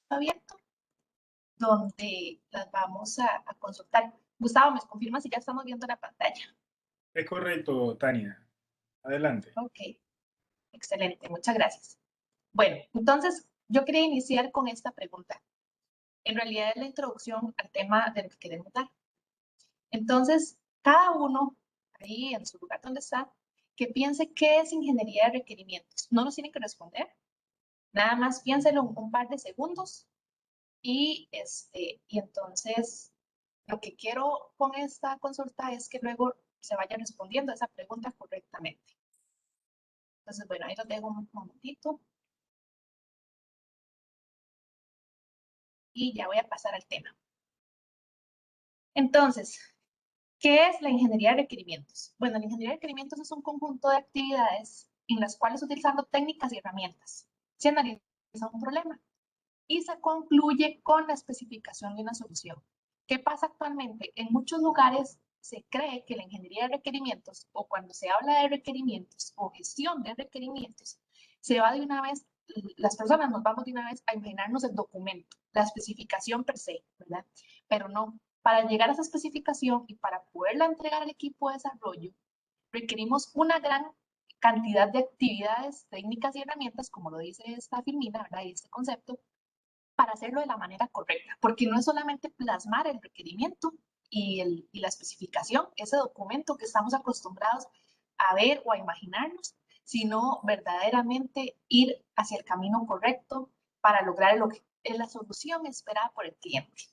abierto donde las vamos a consultar. Gustavo, ¿me confirma si ya estamos viendo la pantalla? Es correcto, Tania. Adelante. Ok, excelente, muchas gracias. Bueno, entonces yo quería iniciar con esta pregunta. En realidad es la introducción al tema de lo que queremos dar. Entonces, cada uno, ahí en su lugar donde está, que piense qué es ingeniería de requerimientos. No nos tiene que responder, nada más piénselo un par de segundos y entonces lo que quiero con esta consulta es que luego se vaya respondiendo a esa pregunta correctamente. Entonces, bueno, ahí lo dejo un momentito y ya voy a pasar al tema. Entonces, ¿qué es la ingeniería de requerimientos? Bueno, la ingeniería de requerimientos es un conjunto de actividades en las cuales utilizando técnicas y herramientas se analiza un problema y se concluye con la especificación de una solución. ¿Qué pasa actualmente? En muchos lugares se cree que la ingeniería de requerimientos o cuando se habla de requerimientos o gestión de requerimientos, se va de una vez, las personas nos vamos de una vez a imaginarnos el documento, la especificación per se, ¿verdad? Pero no, para llegar a esa especificación y para poderla entregar al equipo de desarrollo, requerimos una gran cantidad de actividades, técnicas y herramientas, como lo dice esta Firmina, ¿verdad? Y este concepto, para hacerlo de la manera correcta, porque no es solamente plasmar el requerimiento y la especificación, ese documento que estamos acostumbrados a ver o a imaginarnos, sino verdaderamente ir hacia el camino correcto para lograr lo que es la solución esperada por el cliente.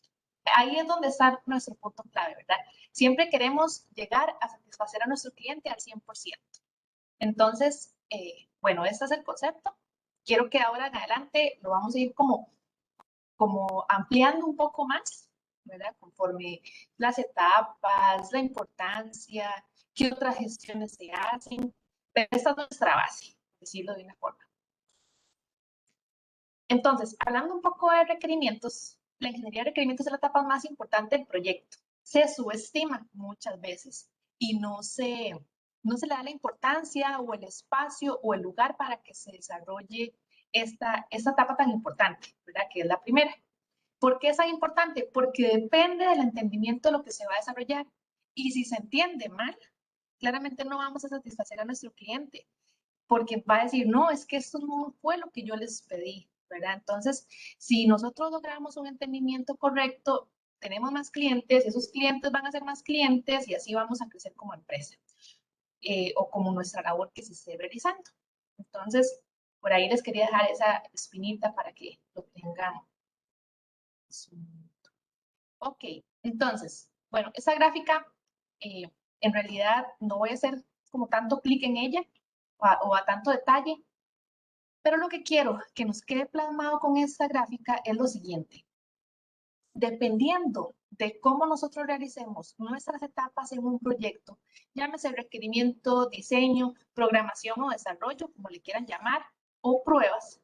Ahí es donde está nuestro punto clave, ¿verdad? Siempre queremos llegar a satisfacer a nuestro cliente al 100%. Entonces, bueno, este es el concepto. Quiero que ahora en adelante lo vamos a ir como ampliando un poco más, ¿verdad? Conforme las etapas, la importancia, qué otras gestiones se hacen. Pero esta es nuestra base, decirlo de una forma. Entonces, hablando un poco de requerimientos, la ingeniería de requerimientos es la etapa más importante del proyecto. Se subestima muchas veces y no se le da la importancia o el espacio o el lugar para que se desarrolle esta etapa tan importante, ¿verdad? Que es la primera. ¿Por qué es tan importante? Porque depende del entendimiento de lo que se va a desarrollar. Y si se entiende mal, claramente no vamos a satisfacer a nuestro cliente, porque va a decir, no, es que esto no fue lo que yo les pedí, ¿verdad? Entonces, si nosotros logramos un entendimiento correcto, tenemos más clientes, esos clientes van a ser más clientes y así vamos a crecer como empresa o como nuestra labor que se esté realizando. Entonces, por ahí les quería dejar esa espinita para que lo tengan. Ok, entonces, bueno, esa gráfica en realidad no voy a hacer como tanto clic en ella o a tanto detalle, pero lo que quiero que nos quede plasmado con esta gráfica es lo siguiente. Dependiendo de cómo nosotros realicemos nuestras etapas en un proyecto, llámese requerimiento, diseño, programación o desarrollo, como le quieran llamar, o pruebas,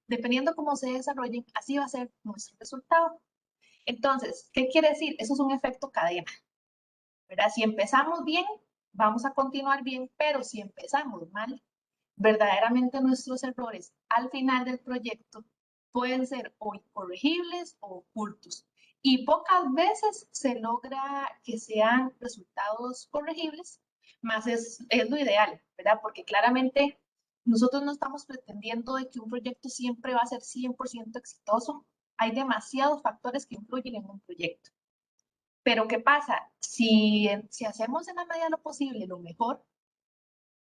dependiendo cómo se desarrollen, así va a ser nuestro resultado. Entonces, ¿qué quiere decir? Eso es un efecto cadena, ¿verdad? Si empezamos bien, vamos a continuar bien, pero si empezamos mal, verdaderamente nuestros errores al final del proyecto pueden ser o incorregibles o ocultos. Y pocas veces se logra que sean resultados corregibles, más es lo ideal, ¿verdad? Porque claramente nosotros no estamos pretendiendo de que un proyecto siempre va a ser 100% exitoso. Hay demasiados factores que influyen en un proyecto. Pero ¿qué pasa? Si hacemos en la medida de lo posible lo mejor,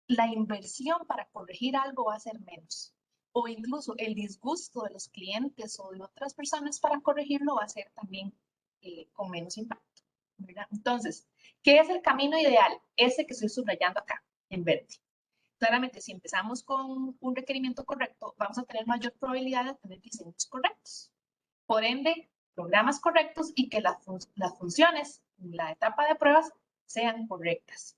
la inversión para corregir algo va a ser menos. O incluso el disgusto de los clientes o de otras personas para corregirlo va a ser también con menos impacto, ¿verdad? Entonces, ¿qué es el camino ideal? Ese que estoy subrayando acá, en verde. Claramente, si empezamos con un requerimiento correcto, vamos a tener mayor probabilidad de tener diseños correctos. Por ende, programas correctos y que las funciones en la etapa de pruebas sean correctas.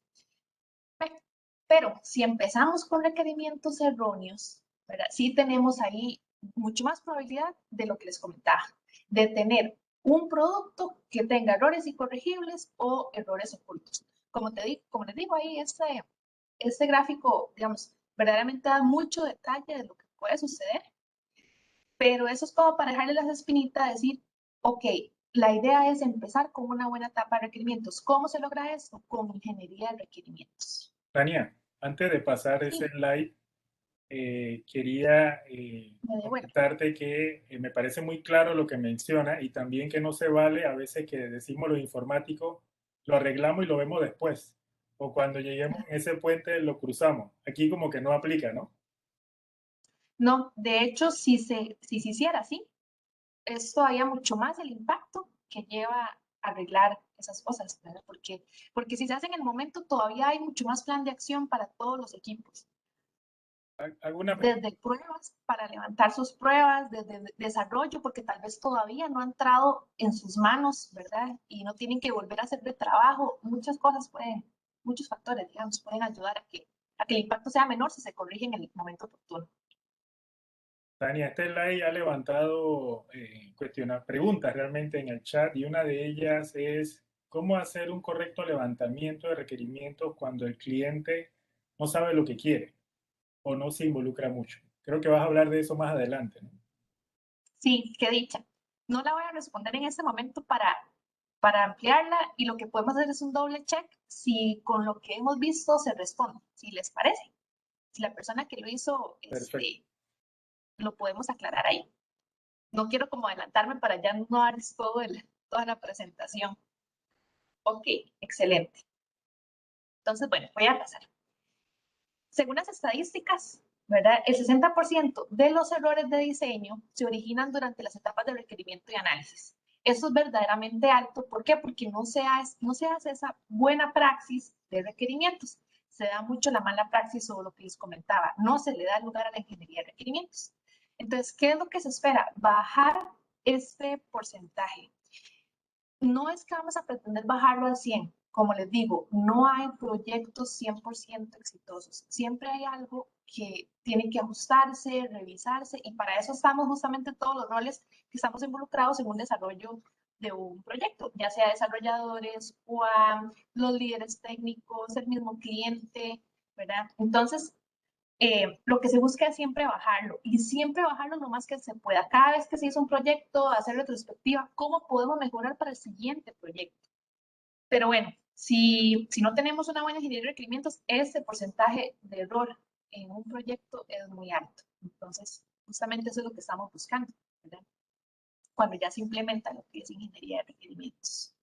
Pero si empezamos con requerimientos erróneos, ¿verdad? Sí tenemos ahí mucho más probabilidad de lo que les comentaba, de tener un producto que tenga errores incorregibles o errores ocultos. Como les digo ahí, este gráfico, digamos, verdaderamente da mucho detalle de lo que puede suceder, Pero eso es como para dejarle las espinitas, decir, ok, la idea es empezar con una buena etapa de requerimientos. ¿Cómo se logra esto? Con ingeniería de requerimientos. Tania, antes de pasar ese Sí, slide, quería bueno, comentarte que me parece muy claro lo que menciona y también que no se vale a veces que decimos los informáticos, lo arreglamos y lo vemos después. O cuando lleguemos a ese puente lo cruzamos. Aquí como que no aplica, ¿no? no, de hecho, si se hiciera así, esto haría mucho más el impacto que lleva a arreglar esas cosas, ¿verdad? Porque si se hace en el momento, todavía hay mucho más plan de acción para todos los equipos. ¿Alguna Desde pruebas, para levantar sus pruebas, desde desarrollo, porque tal vez todavía no ha entrado en sus manos, ¿verdad? Y no tienen que volver a hacer de trabajo. Muchas cosas pueden, muchos factores, digamos, pueden ayudar a que el impacto sea menor si se corrige en el momento oportuno. Tania, este slide ha levantado preguntas realmente en el chat y una de ellas es cómo hacer un correcto levantamiento de requerimientos cuando el cliente no sabe lo que quiere o no se involucra mucho. Creo que vas a hablar de eso más adelante, ¿no? Sí, qué dicha. No la voy a responder en este momento para ampliarla y lo que podemos hacer es un doble check si con lo que hemos visto se responde, si les parece. Si la persona que lo hizo, Perfecto. lo podemos aclarar ahí. No quiero como adelantarme para ya no dar toda la presentación. Ok, excelente. Entonces, bueno, voy a pasar. Según las estadísticas, ¿verdad? El 60% de los errores de diseño se originan durante las etapas de requerimiento y análisis. Eso es verdaderamente alto. ¿Por qué? Porque no se hace esa buena praxis de requerimientos. Se da mucho la mala praxis o lo que les comentaba. No se le da lugar a la ingeniería de requerimientos. Entonces, ¿qué es lo que se espera? Bajar este porcentaje. No es que vamos a pretender bajarlo al 100. Como les digo, no hay proyectos 100% exitosos. Siempre hay algo que tiene que ajustarse, revisarse, y para eso estamos justamente todos los roles que estamos involucrados en un desarrollo de un proyecto, ya sea desarrolladores, QA, los líderes técnicos, el mismo cliente, ¿verdad? Entonces, lo que se busca es siempre bajarlo y siempre bajarlo lo más que se pueda. Cada vez que se hizo un proyecto, hacer retrospectiva, ¿cómo podemos mejorar para el siguiente proyecto? Pero bueno, si no tenemos una buena ingeniería de requerimientos, ese porcentaje de error en un proyecto es muy alto. Entonces, justamente eso es lo que estamos buscando, ¿verdad? Cuando ya se implementa lo que es ingeniería de requerimientos.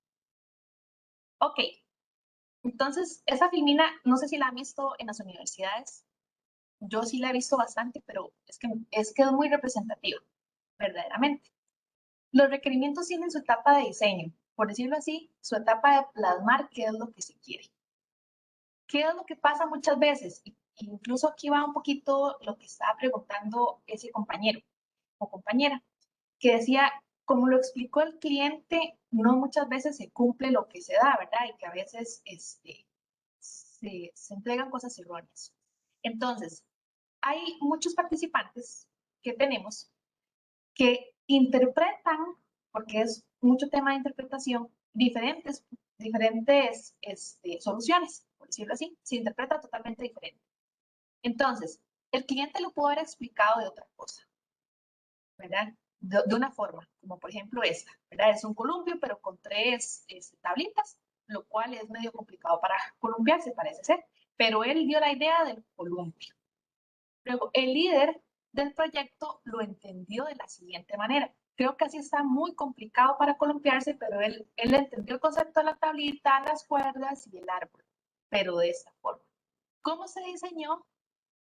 Ok, entonces esa filmina, no sé si la han visto en las universidades. Yo sí la he visto bastante, pero es muy representativa, verdaderamente. Los requerimientos tienen su etapa de diseño, por decirlo así, su etapa de plasmar qué es lo que se quiere. ¿Qué es lo que pasa muchas veces? Incluso aquí va un poquito lo que estaba preguntando ese compañero o compañera, que decía, como lo explicó el cliente, no muchas veces se cumple lo que se da, ¿verdad? Y que a veces se entregan cosas erróneas. Entonces, hay muchos participantes que tenemos que interpretan, porque es mucho tema de interpretación, diferentes soluciones, por decirlo así, se interpreta totalmente diferente. Entonces, el cliente lo pudo haber explicado de otra cosa, ¿verdad? De una forma, como por ejemplo esta, ¿verdad? Es un columpio, pero con tres tablitas, lo cual es medio complicado para columpiarse, parece ser, pero él dio la idea del columpio. Luego, el líder del proyecto lo entendió de la siguiente manera. Creo que así está muy complicado para columpiarse, pero él entendió el concepto de la tablita, las cuerdas y el árbol, pero de esta forma. ¿Cómo se diseñó?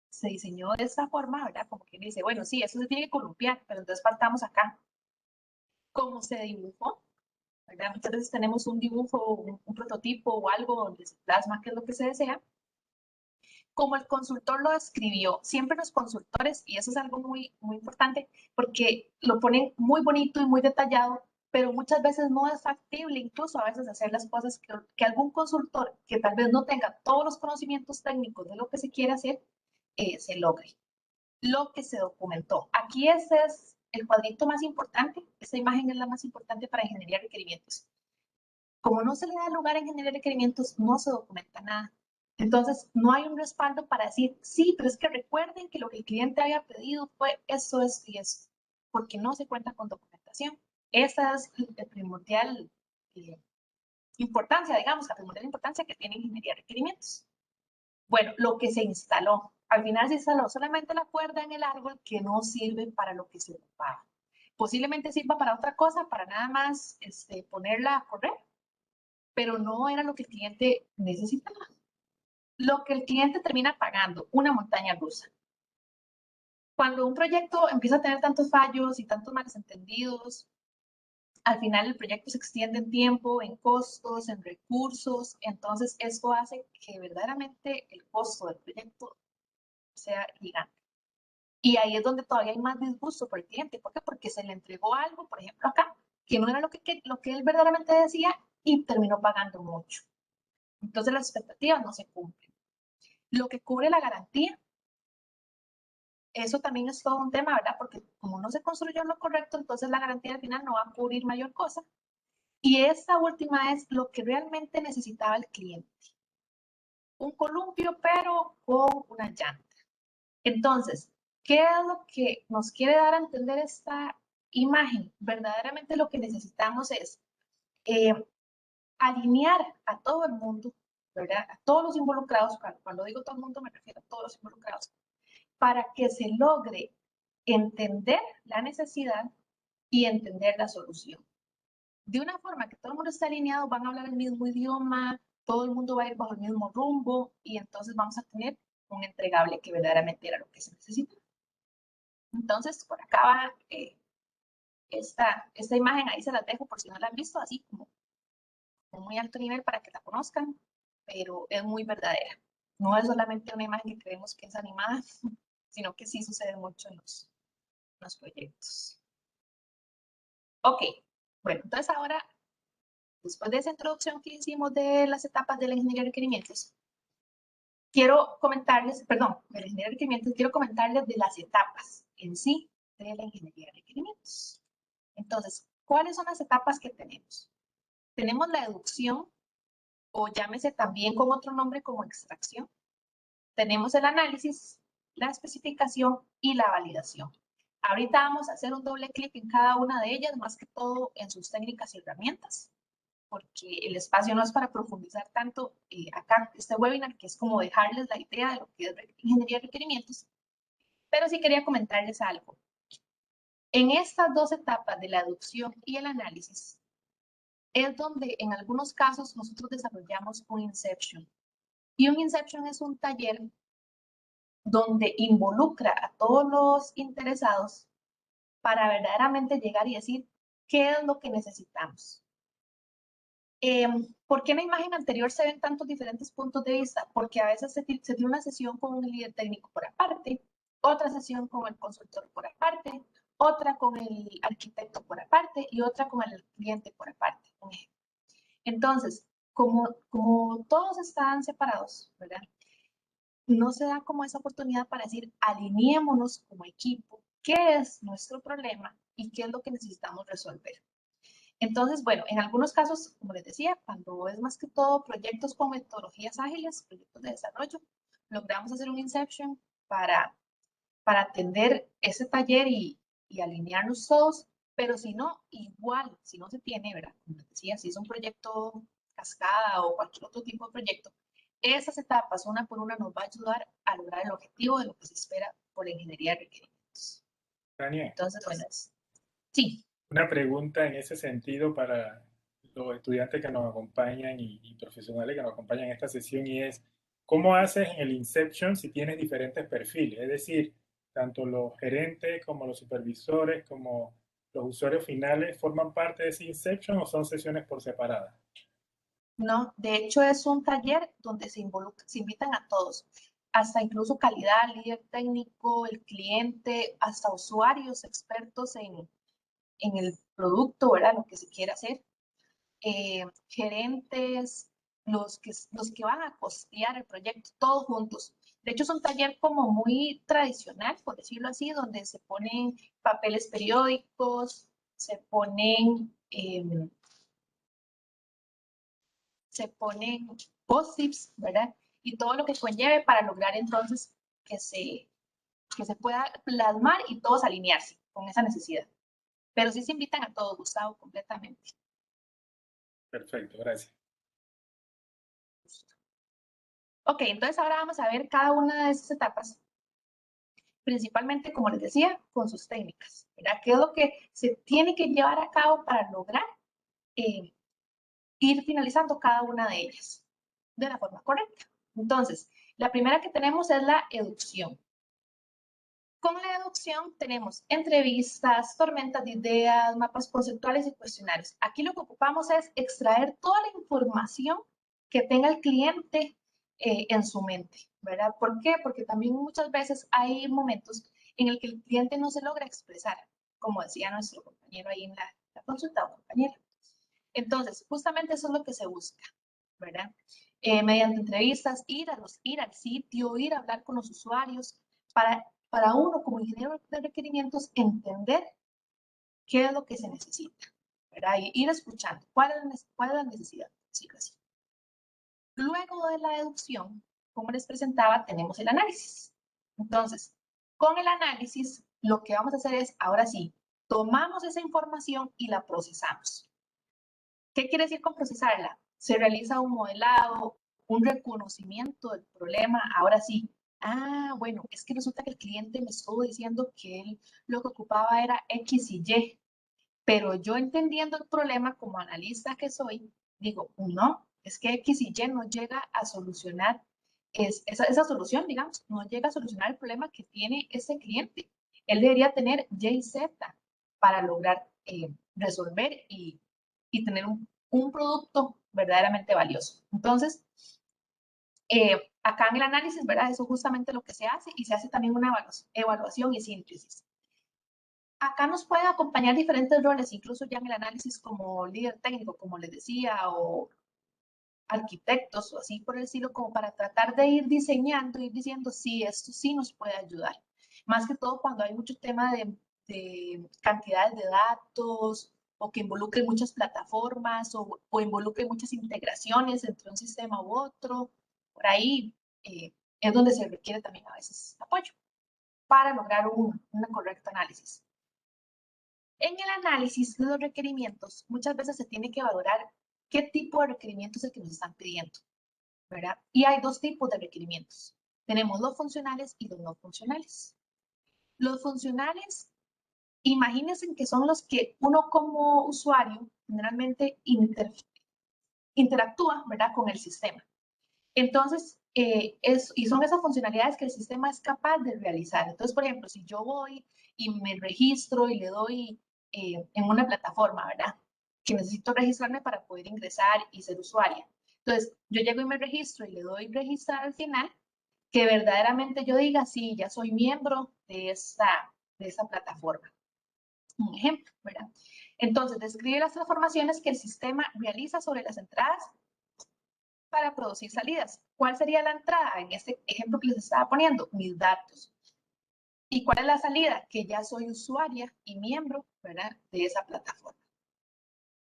Se diseñó de esta forma, ¿verdad? Como quien dice, bueno, sí, eso se tiene que columpiar, pero entonces partamos acá. ¿Cómo se dibujó? ¿Verdad? Muchas veces tenemos un dibujo, un prototipo o algo donde se plasma qué es lo que se desea. Como el consultor lo describió, siempre los consultores, y eso es algo muy, muy importante, porque lo ponen muy bonito y muy detallado, pero muchas veces no es factible, incluso a veces hacer las cosas que algún consultor que tal vez no tenga todos los conocimientos técnicos de lo que se quiere hacer, se logre. Lo que se documentó. Aquí ese es el cuadrito más importante, esta imagen es la más importante para ingeniería de requerimientos. Como no se le da lugar a ingeniería de requerimientos, no se documenta nada. Entonces, no hay un respaldo para decir, sí, pero es que recuerden que lo que el cliente había pedido fue eso y eso. porque no se cuenta con documentación. Esa es la primordial importancia, digamos, la primordial importancia que tiene ingeniería de requerimientos. Bueno, lo que se instaló, al final se instaló solamente la cuerda en el árbol que no sirve para lo que se ocupaba. Posiblemente sirva para otra cosa, para nada más ponerla a correr, pero no era lo que el cliente necesitaba. Lo que el cliente termina pagando, una montaña rusa. Cuando un proyecto empieza a tener tantos fallos y tantos malos entendidos, al final el proyecto se extiende en tiempo, en costos, en recursos, entonces esto hace que verdaderamente el costo del proyecto sea gigante. Y ahí es donde todavía hay más disgusto por el cliente. ¿Por qué? Porque se le entregó algo, por ejemplo acá, que no era lo que él verdaderamente decía y terminó pagando mucho. Entonces las expectativas no se cumplen. Lo que cubre la garantía, eso también es todo un tema, ¿verdad? Porque como no se construyó lo correcto, entonces la garantía al final no va a cubrir mayor cosa. Y esta última es lo que realmente necesitaba el cliente. Un columpio, pero con una llanta. Entonces, ¿qué es lo que nos quiere dar a entender esta imagen? Verdaderamente lo que necesitamos es alinear a todo el mundo, ¿verdad? A todos los involucrados, cuando digo todo el mundo me refiero a todos los involucrados, para que se logre entender la necesidad y entender la solución. De una forma que todo el mundo esté alineado, van a hablar el mismo idioma, todo el mundo va a ir bajo el mismo rumbo y entonces vamos a tener un entregable que verdaderamente era lo que se necesita. Entonces, por acá va esta imagen, ahí se las dejo por si no la han visto, así como muy alto nivel para que la conozcan, pero es muy verdadera. No es solamente una imagen que creemos que es animada, sino que sí sucede mucho en los proyectos. Ok, bueno, entonces ahora, después de esa introducción que hicimos de las etapas de la ingeniería de requerimientos, quiero comentarles, perdón, de la ingeniería de requerimientos, quiero comentarles de las etapas en sí de la ingeniería de requerimientos. Entonces, ¿cuáles son las etapas que tenemos? Tenemos la deducción, o llámese también con otro nombre como extracción. Tenemos el análisis, la especificación y la validación. Ahorita vamos a hacer un doble clic en cada una de ellas, más que todo en sus técnicas y herramientas, porque el espacio no es para profundizar tanto acá, este webinar, que es como dejarles la idea de lo que es ingeniería de requerimientos, pero sí quería comentarles algo. En estas dos etapas de la deducción y el análisis, es donde en algunos casos nosotros desarrollamos un Inception. Y un Inception es un taller donde involucra a todos los interesados para verdaderamente llegar y decir qué es lo que necesitamos. ¿Por qué en la imagen anterior se ven tantos diferentes puntos de vista? Porque a veces se tiene una sesión con un líder técnico por aparte, otra sesión con el consultor por aparte, otra con el arquitecto por aparte y otra con el cliente por aparte. Entonces, como todos están separados, ¿verdad? No se da como esa oportunidad para decir, alineémonos como equipo, qué es nuestro problema y qué es lo que necesitamos resolver. Entonces, bueno, en algunos casos, como les decía, cuando es más que todo proyectos con metodologías ágiles, proyectos de desarrollo, logramos hacer un Inception para atender ese taller y alinearnos todos, pero si no, igual, si no se tiene, ¿verdad? Como les decía, si es un proyecto cascada o cualquier otro tipo de proyecto, esas etapas, una por una, nos va a ayudar a lograr el objetivo de lo que se espera por la ingeniería de requerimientos. Tania, entonces, bueno, sí. Una pregunta en ese sentido para los estudiantes que nos acompañan y profesionales que nos acompañan en esta sesión y es, ¿cómo haces en el Inception si tienes diferentes perfiles? Es decir, tanto los gerentes como los supervisores como los usuarios finales forman parte de ese Inception o son sesiones por separada. No, de hecho es un taller donde se invitan a todos, hasta incluso calidad, líder técnico, el cliente, hasta usuarios expertos en el producto, ¿verdad? Lo que se quiere hacer, gerentes, los que van a costear el proyecto, todos juntos. De hecho, es un taller como muy tradicional, por decirlo así, donde se ponen papeles periódicos, se ponen post-its, ¿verdad? Y todo lo que conlleve para lograr entonces que se pueda plasmar y todos alinearse. con esa necesidad. Pero sí se invitan a todos, Gustavo, completamente. Perfecto, gracias. Ok, entonces ahora vamos a ver cada una de esas etapas, principalmente, como les decía, con sus técnicas, ¿verdad? ¿Qué es lo que se tiene que llevar a cabo para lograr ir finalizando cada una de ellas de la forma correcta? Entonces, la primera que tenemos es la educción. Con la educción tenemos entrevistas, tormentas de ideas, mapas conceptuales y cuestionarios. Aquí lo que ocupamos es extraer toda la información que tenga el cliente en su mente, ¿verdad? ¿Por qué? Porque también muchas veces hay momentos en el que el cliente no se logra expresar, como decía nuestro compañero ahí en la consulta o compañera. Entonces, justamente eso es lo que se busca, ¿verdad? Mediante entrevistas, ir al sitio, ir a hablar con los usuarios, para uno como ingeniero de requerimientos entender qué es lo que se necesita, ¿verdad? Y ir escuchando cuál es la necesidad, sí, así. Luego de la deducción, como les presentaba, tenemos el análisis. Entonces, con el análisis, lo que vamos a hacer es, ahora sí, tomamos esa información y la procesamos. ¿Qué quiere decir con procesarla? Se realiza un modelado, un reconocimiento del problema. Ahora sí, bueno, es que resulta que el cliente me estuvo diciendo que él lo que ocupaba era X y Y, pero yo entendiendo el problema como analista que soy, digo, no, es que X y Y no llega a solucionar, esa solución, digamos, no llega a solucionar el problema que tiene ese cliente. Él debería tener Y y Z para lograr resolver y tener un producto verdaderamente valioso. Entonces, acá en el análisis, ¿verdad? Eso es justamente lo que se hace y se hace también una evaluación y síntesis. Acá nos pueden acompañar diferentes roles, incluso ya en el análisis como líder técnico, como les decía, o arquitectos o así por el estilo, como para tratar de ir diseñando, ir diciendo, sí, esto sí nos puede ayudar. Más que todo cuando hay mucho tema de cantidades de datos o que involucre muchas plataformas o involucre muchas integraciones entre un sistema u otro. Por ahí es donde se requiere también a veces apoyo para lograr un correcto análisis. En el análisis de los requerimientos, muchas veces se tiene que valorar qué tipo de requerimientos es el que nos están pidiendo, ¿verdad? Y hay dos tipos de requerimientos. Tenemos los funcionales y los no funcionales. Los funcionales, imagínense que son los que uno como usuario generalmente interactúa, ¿verdad? Con el sistema. Entonces, y son esas funcionalidades que el sistema es capaz de realizar. Entonces, por ejemplo, si yo voy y me registro y le doy en una plataforma, ¿verdad? Que necesito registrarme para poder ingresar y ser usuaria. Entonces, yo llego y me registro y le doy registrar al final, que verdaderamente yo diga, sí, ya soy miembro de esa plataforma. Un ejemplo, ¿verdad? Entonces, describe las transformaciones que el sistema realiza sobre las entradas para producir salidas. ¿Cuál sería la entrada? En este ejemplo que les estaba poniendo, mis datos. ¿Y cuál es la salida? Que ya soy usuaria y miembro, ¿verdad? De esa plataforma.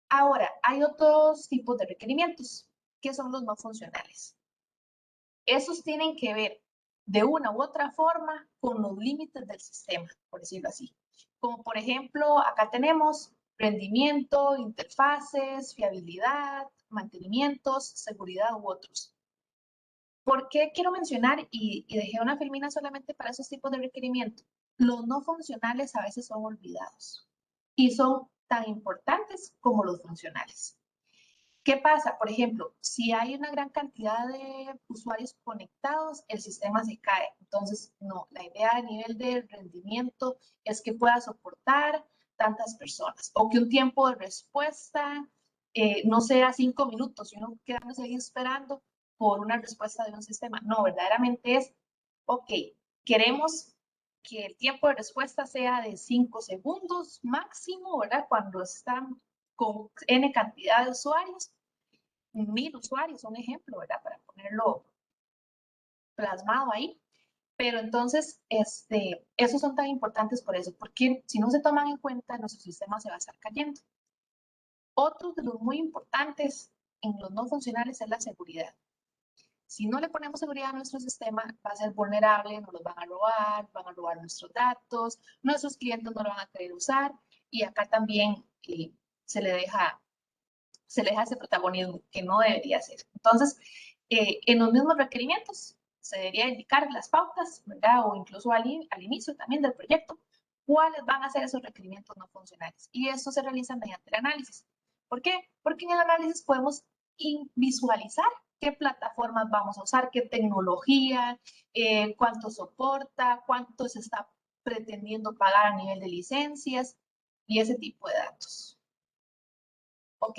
Ahora, hay otros tipos de requerimientos, que son los no funcionales. Esos tienen que ver de una u otra forma con los límites del sistema, por decirlo así. Como por ejemplo, acá tenemos rendimiento, interfaces, fiabilidad, mantenimientos, seguridad u otros. ¿Por qué quiero mencionar y dejé una filmina solamente para esos tipos de requerimientos? Los no funcionales a veces son olvidados y son tan importantes como los funcionales. ¿Qué pasa? Por ejemplo, si hay una gran cantidad de usuarios conectados, el sistema se cae. Entonces, no, la idea a nivel de rendimiento es que pueda soportar tantas personas o que un tiempo de respuesta no sea 5 minutos y uno quedándose ahí esperando por una respuesta de un sistema. No, verdaderamente es, ok, queremos que el tiempo de respuesta sea de 5 segundos máximo, ¿verdad? Cuando están con N cantidad de usuarios, 1000 usuarios, un ejemplo, ¿verdad? Para ponerlo plasmado ahí. Pero entonces, esos son tan importantes por eso, porque si no se toman en cuenta, nuestro sistema se va a estar cayendo. Otro de los muy importantes en los no funcionales es la seguridad. Si no le ponemos seguridad a nuestro sistema, va a ser vulnerable, nos los van a robar nuestros datos, nuestros clientes no lo van a querer usar y acá también se le deja ese protagonismo que no debería ser. Entonces, en los mismos requerimientos se debería indicar las pautas, ¿verdad? O incluso al inicio también del proyecto, cuáles van a ser esos requerimientos no funcionales. Y esto se realiza mediante el análisis. ¿Por qué? Porque en el análisis podemos visualizar qué plataformas vamos a usar, qué tecnología, cuánto soporta, cuánto se está pretendiendo pagar a nivel de licencias y ese tipo de datos. Ok,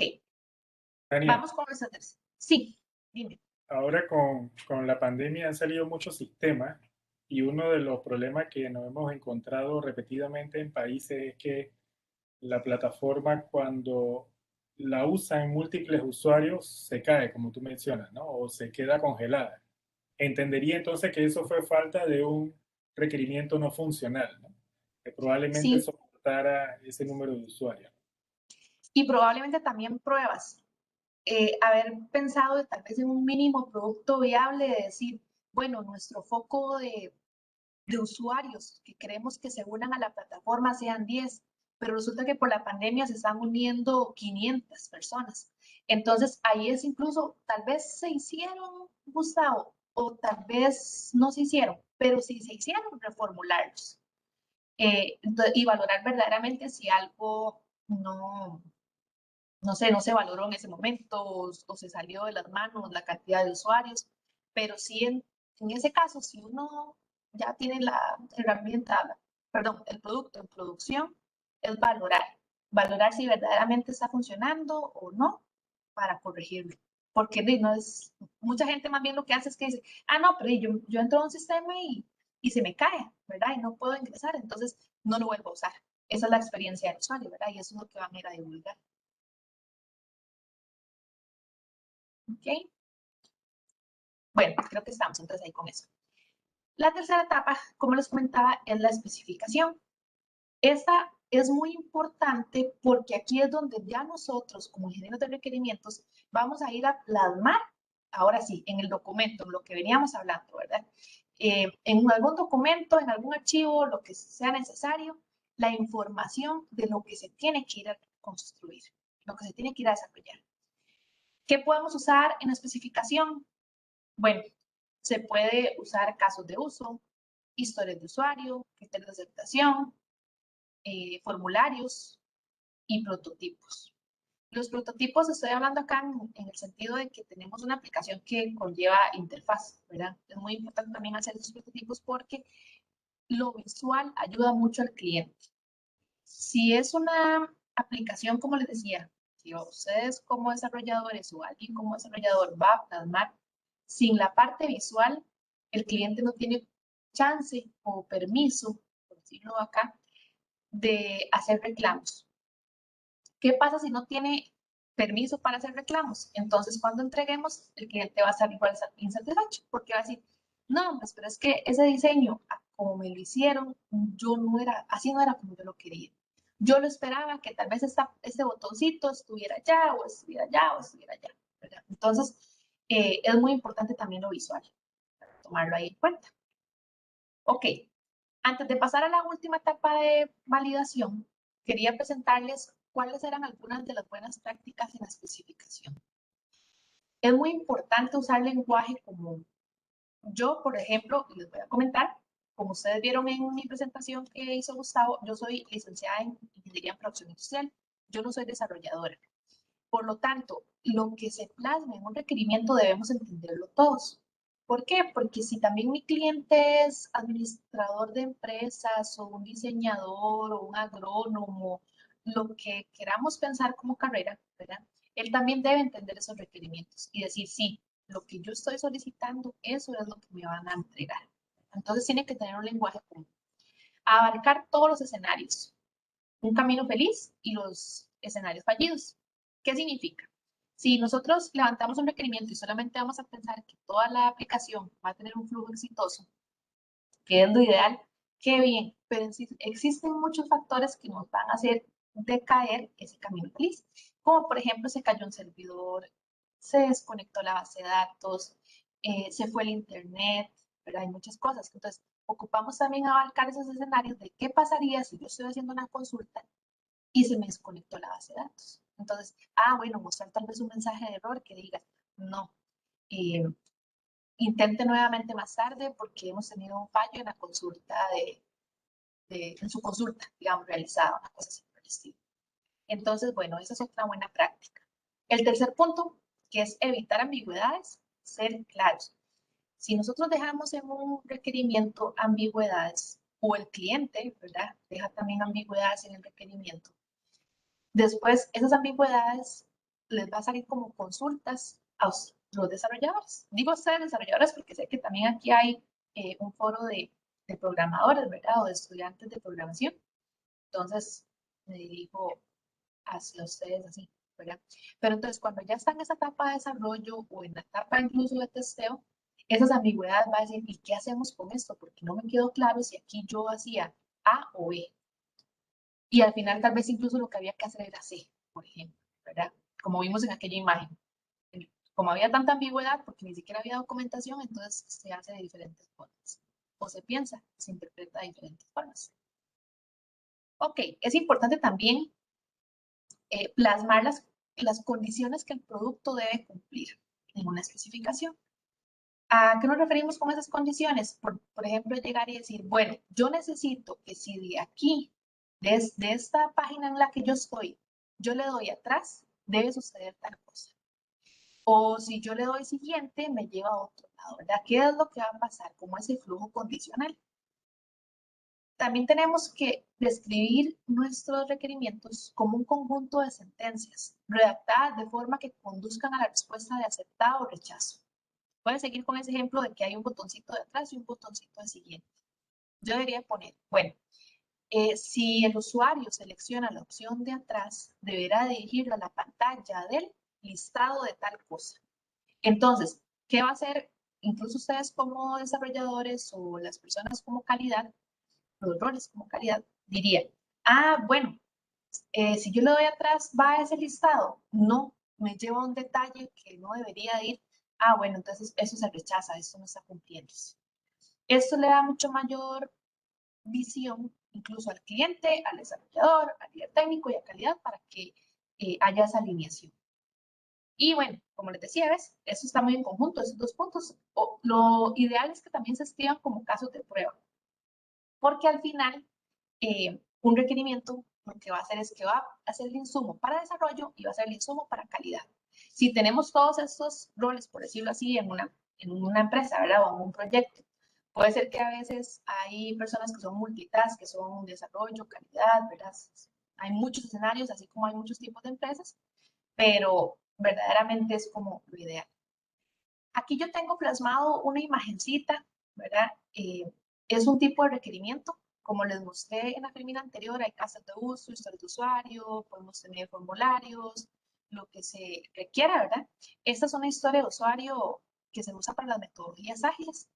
Tania, vamos con esa tercera. Sí, dime. ahora con la pandemia han salido muchos sistemas y uno de los problemas que nos hemos encontrado repetidamente en países es que la plataforma cuando la usan múltiples usuarios se cae, como tú mencionas, ¿no? O se queda congelada. Entendería entonces que eso fue falta de un requerimiento no funcional, ¿no? Que probablemente Sí, soportara ese número de usuarios. y probablemente también pruebas. Haber pensado tal vez en un mínimo producto viable de decir, bueno, nuestro foco de usuarios que queremos que se unan a la plataforma sean 10, pero resulta que por la pandemia se están uniendo 500 personas. Entonces ahí es incluso, tal vez se hicieron, Gustavo, o tal vez no se hicieron, pero si se hicieron, reformularlos. Y valorar verdaderamente si algo no sé, no se valoró en ese momento o se salió de las manos la cantidad de usuarios, pero sí en ese caso, si uno ya tiene la herramienta, perdón, el producto en producción, es valorar si verdaderamente está funcionando o no para corregirlo. Porque no es, mucha gente más bien lo que hace es que dice, ah, no, pero yo entro a un sistema y se me cae, ¿verdad? Y no puedo ingresar, entonces no lo vuelvo a usar. Esa es la experiencia del usuario, ¿verdad? Y eso es lo que van a ir a divulgar. ¿Ok? Bueno, creo que estamos entonces ahí con eso. La tercera etapa, como les comentaba, es la especificación. Esta es muy importante porque aquí es donde ya nosotros, como ingenieros de requerimientos, vamos a ir a plasmar, ahora sí, en el documento, en lo que veníamos hablando, ¿verdad? En algún documento, en algún archivo, lo que sea necesario, la información de lo que se tiene que ir a construir, lo que se tiene que ir a desarrollar. ¿Qué podemos usar en la especificación? Bueno, se puede usar casos de uso, historias de usuario, criterios de aceptación, formularios y prototipos. Los prototipos, estoy hablando acá en el sentido de que tenemos una aplicación que conlleva interfaz, ¿verdad? Es muy importante también hacer esos prototipos porque lo visual ayuda mucho al cliente. Si es una aplicación, como les decía, que ustedes como desarrolladores o alguien como desarrollador va a plasmar, sin la parte visual, el cliente no tiene chance o permiso, por decirlo acá, de hacer reclamos. ¿Qué pasa si no tiene permiso para hacer reclamos? Entonces, cuando entreguemos, el cliente va a estar igual insatisfecho, porque va a decir, no, pues, pero es que ese diseño, como me lo hicieron, yo no era, así no era como yo lo quería. Yo lo esperaba que tal vez este botoncito estuviera allá, o estuviera allá, o estuviera allá, ¿verdad? Entonces, es muy importante también lo visual, tomarlo ahí en cuenta. Ok, antes de pasar a la última etapa de validación, quería presentarles cuáles eran algunas de las buenas prácticas en la especificación. Es muy importante usar lenguaje común. Yo, por ejemplo, les voy a comentar, como ustedes vieron en mi presentación que hizo Gustavo, yo soy licenciada en Ingeniería en Producción Industrial. Yo no soy desarrolladora. Por lo tanto, lo que se plasma en un requerimiento debemos entenderlo todos. ¿Por qué? Porque si también mi cliente es administrador de empresas o un diseñador o un agrónomo, lo que queramos pensar como carrera, ¿verdad? Él también debe entender esos requerimientos y decir, sí, lo que yo estoy solicitando, eso es lo que me van a entregar. Entonces tiene que tener un lenguaje común. Abarcar todos los escenarios, un camino feliz y los escenarios fallidos. ¿Qué significa? Si nosotros levantamos un requerimiento y solamente vamos a pensar que toda la aplicación va a tener un flujo exitoso, que es lo ideal, qué bien, pero existen muchos factores que nos van a hacer decaer ese camino feliz, como por ejemplo se cayó un servidor, se desconectó la base de datos, se fue el internet, ¿verdad? Hay muchas cosas. Entonces, ocupamos también abarcar esos escenarios de qué pasaría si yo estoy haciendo una consulta y se me desconectó la base de datos. Entonces, bueno, mostrar tal vez un mensaje de error que diga, no, intente nuevamente más tarde porque hemos tenido un fallo en la consulta en su consulta, digamos, realizada, una cosa así por el estilo. Entonces, bueno, esa es otra buena práctica. El tercer punto, que es evitar ambigüedades, ser claros. Si nosotros dejamos en un requerimiento ambigüedades, o el cliente, ¿verdad? Deja también ambigüedades en el requerimiento. Después, esas ambigüedades les va a salir como consultas a los desarrolladores. Digo ustedes desarrolladores porque sé que también aquí hay un foro de programadores, ¿verdad? O de estudiantes de programación. Entonces, me dirijo hacia ustedes así, ¿verdad? Pero entonces, cuando ya está en esa etapa de desarrollo o en la etapa incluso de testeo, esas ambigüedades va a decir, ¿y qué hacemos con esto? Porque no me quedó claro si aquí yo hacía A o B. Y al final tal vez incluso lo que había que hacer era C, por ejemplo, ¿verdad? Como vimos en aquella imagen. Como había tanta ambigüedad, porque ni siquiera había documentación, entonces se hace de diferentes formas. O se piensa, se interpreta de diferentes formas. Ok, es importante también plasmar las condiciones que el producto debe cumplir en una especificación. ¿A qué nos referimos con esas condiciones? Por ejemplo, llegar y decir, bueno, yo necesito que si de aquí, desde esta página en la que yo estoy, yo le doy atrás, debe suceder tal cosa. O si yo le doy siguiente, me lleva a otro lado, ¿verdad? ¿Qué es lo que va a pasar? Como ese flujo condicional. También tenemos que describir nuestros requerimientos como un conjunto de sentencias, redactadas de forma que conduzcan a la respuesta de aceptado o rechazo. Voy a seguir con ese ejemplo de que hay un botoncito de atrás y un botoncito de siguiente. Yo debería poner, bueno, si el usuario selecciona la opción de atrás, deberá dirigirlo a la pantalla del listado de tal cosa. Entonces, ¿qué va a hacer? Incluso ustedes como desarrolladores o las personas como calidad, los roles como calidad, dirían, bueno, si yo le doy atrás, ¿va a ese listado? No, me lleva a un detalle que no debería ir. Bueno, entonces eso se rechaza, esto no está cumpliendo. Esto le da mucho mayor visión incluso al cliente, al desarrollador, al líder técnico y a calidad para que haya esa alineación. Y bueno, como les decía, ¿ves? Eso está muy en conjunto, esos dos puntos. Lo ideal es que también se escriban como casos de prueba, porque al final un requerimiento lo que va a hacer es que va a hacer el insumo para desarrollo y va a ser el insumo para calidad. Si tenemos todos estos roles, por decirlo así, en una empresa, ¿verdad? O en un proyecto, puede ser que a veces hay personas que son multitask, que son desarrollo, calidad, ¿verdad? Hay muchos escenarios, así como hay muchos tipos de empresas, pero verdaderamente es como lo ideal. Aquí yo tengo plasmado una imagencita, ¿verdad? Es un tipo de requerimiento. Como les mostré en la filmina anterior, hay casas de uso, historia de usuario, podemos tener formularios, lo que se requiera, ¿verdad? Esta es una historia de usuario que se usa para las metodologías ágiles.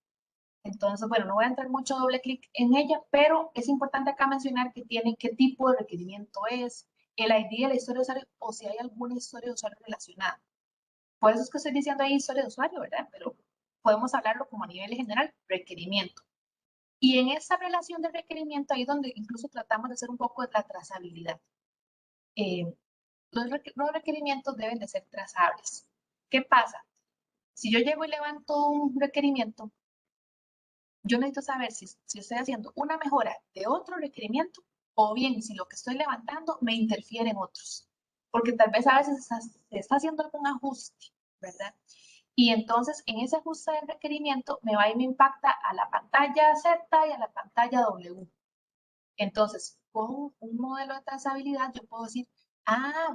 Entonces, bueno, no voy a entrar mucho doble clic en ella, pero es importante acá mencionar que tiene qué tipo de requerimiento es, el ID de la historia de usuario o si hay alguna historia de usuario relacionada. Por eso es que estoy diciendo ahí historia de usuario, ¿verdad? Pero podemos hablarlo como a nivel general, requerimiento. Y en esa relación de requerimiento, ahí es donde incluso tratamos de hacer un poco de la trazabilidad. Los requerimientos deben de ser trazables. ¿Qué pasa? Si yo llego y levanto un requerimiento, yo necesito saber si estoy haciendo una mejora de otro requerimiento o bien si lo que estoy levantando me interfiere en otros. Porque tal vez a veces se está haciendo algún ajuste, ¿verdad? Y entonces en ese ajuste del requerimiento me va y me impacta a la pantalla Z y a la pantalla W. Entonces, con un modelo de trazabilidad yo puedo decir,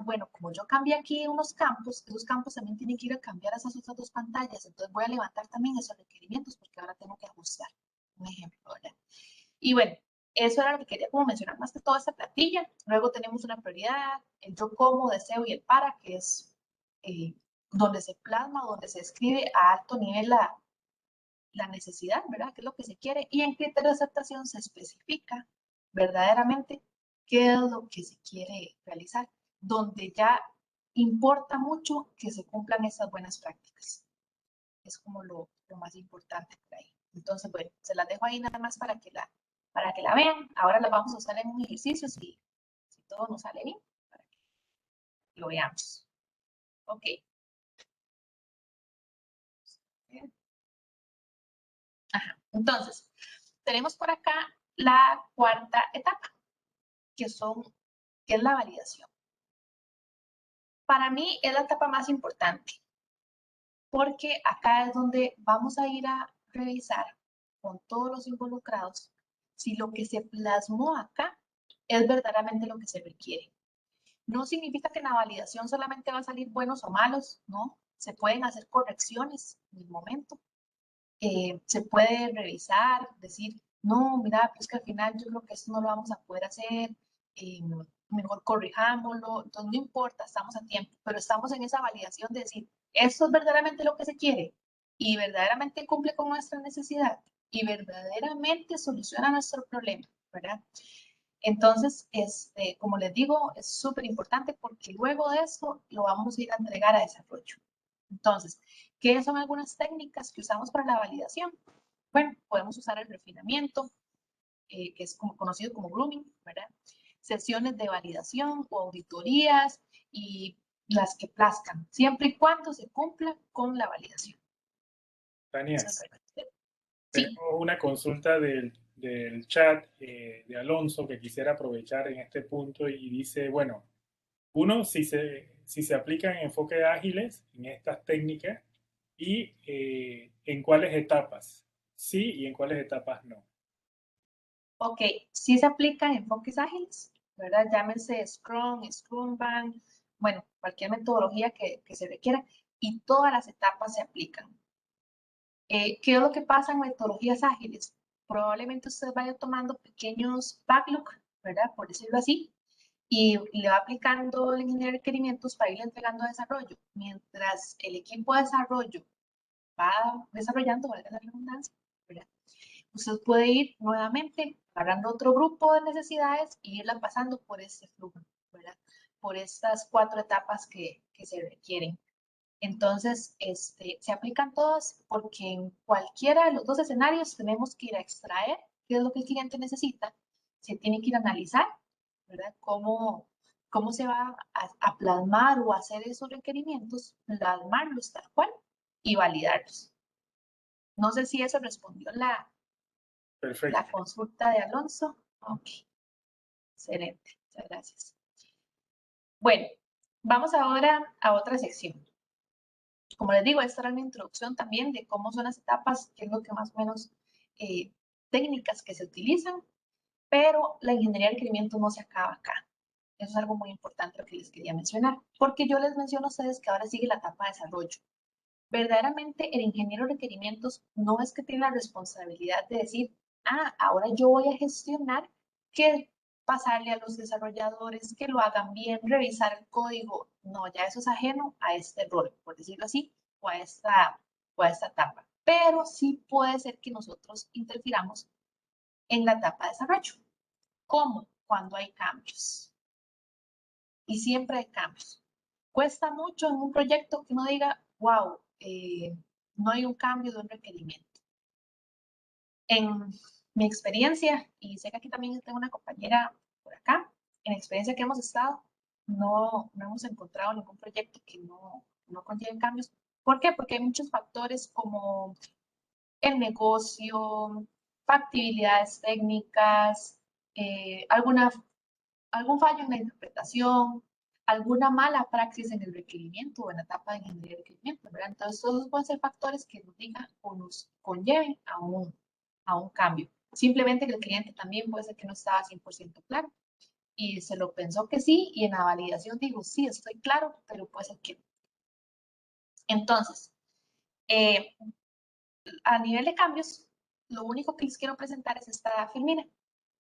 bueno, como yo cambié aquí unos campos, esos campos también tienen que ir a cambiar a esas otras dos pantallas. Entonces voy a levantar también esos requerimientos porque ahora tengo que ajustar. Un ejemplo, ¿verdad? Y bueno, eso era lo que quería como mencionar más que toda esta plantilla. Luego tenemos una prioridad, el yo como, deseo y el para, que es donde se plasma, donde se escribe a alto nivel la necesidad, ¿verdad? ¿Qué es lo que se quiere? Y en criterio de aceptación se especifica verdaderamente qué es lo que se quiere realizar, donde ya importa mucho que se cumplan esas buenas prácticas. es como lo más importante por ahí. Entonces, bueno, se las dejo ahí nada más para que la vean. Ahora las vamos a usar en un ejercicio si todo nos sale bien, para que lo veamos. Ok. Ajá. Entonces, tenemos por acá la cuarta etapa, que es la validación. Para mí es la etapa más importante, porque acá es donde vamos a ir a revisar con todos los involucrados si lo que se plasmó acá es verdaderamente lo que se requiere. No significa que en la validación solamente va a salir buenos o malos, ¿no? Se pueden hacer correcciones en el momento. Se puede revisar, decir, no, mira, pues que al final yo creo que esto no lo vamos a poder hacer, mejor corrijámoslo, entonces no importa, estamos a tiempo, pero estamos en esa validación de decir, esto es verdaderamente lo que se quiere y verdaderamente cumple con nuestra necesidad y verdaderamente soluciona nuestro problema, ¿verdad? Entonces, como les digo, es súper importante porque luego de esto lo vamos a ir a entregar a desarrollo. Entonces, ¿qué son algunas técnicas que usamos para la validación? Bueno, podemos usar el refinamiento, que es conocido como grooming, ¿verdad? Sesiones de validación o auditorías y las que plazcan, siempre y cuando se cumpla con la validación. Tania, Sí. tenemos una consulta del chat de Alonso que quisiera aprovechar en este punto y dice, bueno, uno, si se aplican enfoques ágiles en estas técnicas y en cuáles etapas sí y en cuáles etapas no. Ok, sí se aplican enfoques ágiles, ¿verdad? Llámese Scrum, Scrumban, bueno, cualquier metodología que se requiera y todas las etapas se aplican. ¿Qué es lo que pasa en metodologías ágiles? Probablemente usted vaya tomando pequeños backlog, ¿verdad? Por decirlo así, y le va aplicando el ingeniero de requerimientos para ir entregando desarrollo. Mientras el equipo de desarrollo va desarrollando, valga la redundancia, ¿verdad? Usted puede ir nuevamente agarrando otro grupo de necesidades e irla pasando por este flujo, ¿verdad? Por estas 4 etapas que se requieren. Entonces, se aplican todas porque en cualquiera de los 2 escenarios tenemos que ir a extraer qué es lo que el cliente necesita, se tiene que ir a analizar, ¿verdad? Cómo se va a plasmar o hacer esos requerimientos, plasmarlos tal cual y validarlos. No sé si eso respondió la consulta de Alonso. Ok, excelente, muchas gracias. Bueno, vamos ahora a otra sección. Como les digo, esta era una introducción también de cómo son las etapas, qué es lo que más o menos técnicas que se utilizan, pero la ingeniería de requerimiento no se acaba acá. Eso es algo muy importante lo que les quería mencionar, porque yo les menciono a ustedes que ahora sigue la etapa de desarrollo. Verdaderamente el ingeniero de requerimientos no es que tiene la responsabilidad de decir, ahora yo voy a gestionar que pasarle a los desarrolladores que lo hagan bien, revisar el código. No, ya eso es ajeno a este rol, por decirlo así, o a esta etapa. Pero sí puede ser que nosotros interfiramos en la etapa de desarrollo. ¿Cómo? Cuando hay cambios. Y siempre hay cambios. Cuesta mucho en un proyecto que uno diga, wow, no hay un cambio de un requerimiento. En mi experiencia, y sé que aquí también tengo una compañera por acá, en la experiencia que hemos estado, no hemos encontrado ningún proyecto que no conlleve cambios. ¿Por qué? Porque hay muchos factores como el negocio, factibilidades técnicas, algún fallo en la interpretación, alguna mala praxis en el requerimiento o en la etapa de ingeniería de requerimiento, ¿verdad? Entonces, todos pueden ser factores que nos digan o nos conlleven a un cambio. Simplemente que el cliente también puede ser que no estaba 100% claro y se lo pensó que sí y en la validación digo, sí, estoy claro, pero puede ser que no. Entonces, a nivel de cambios, lo único que les quiero presentar es esta filmina,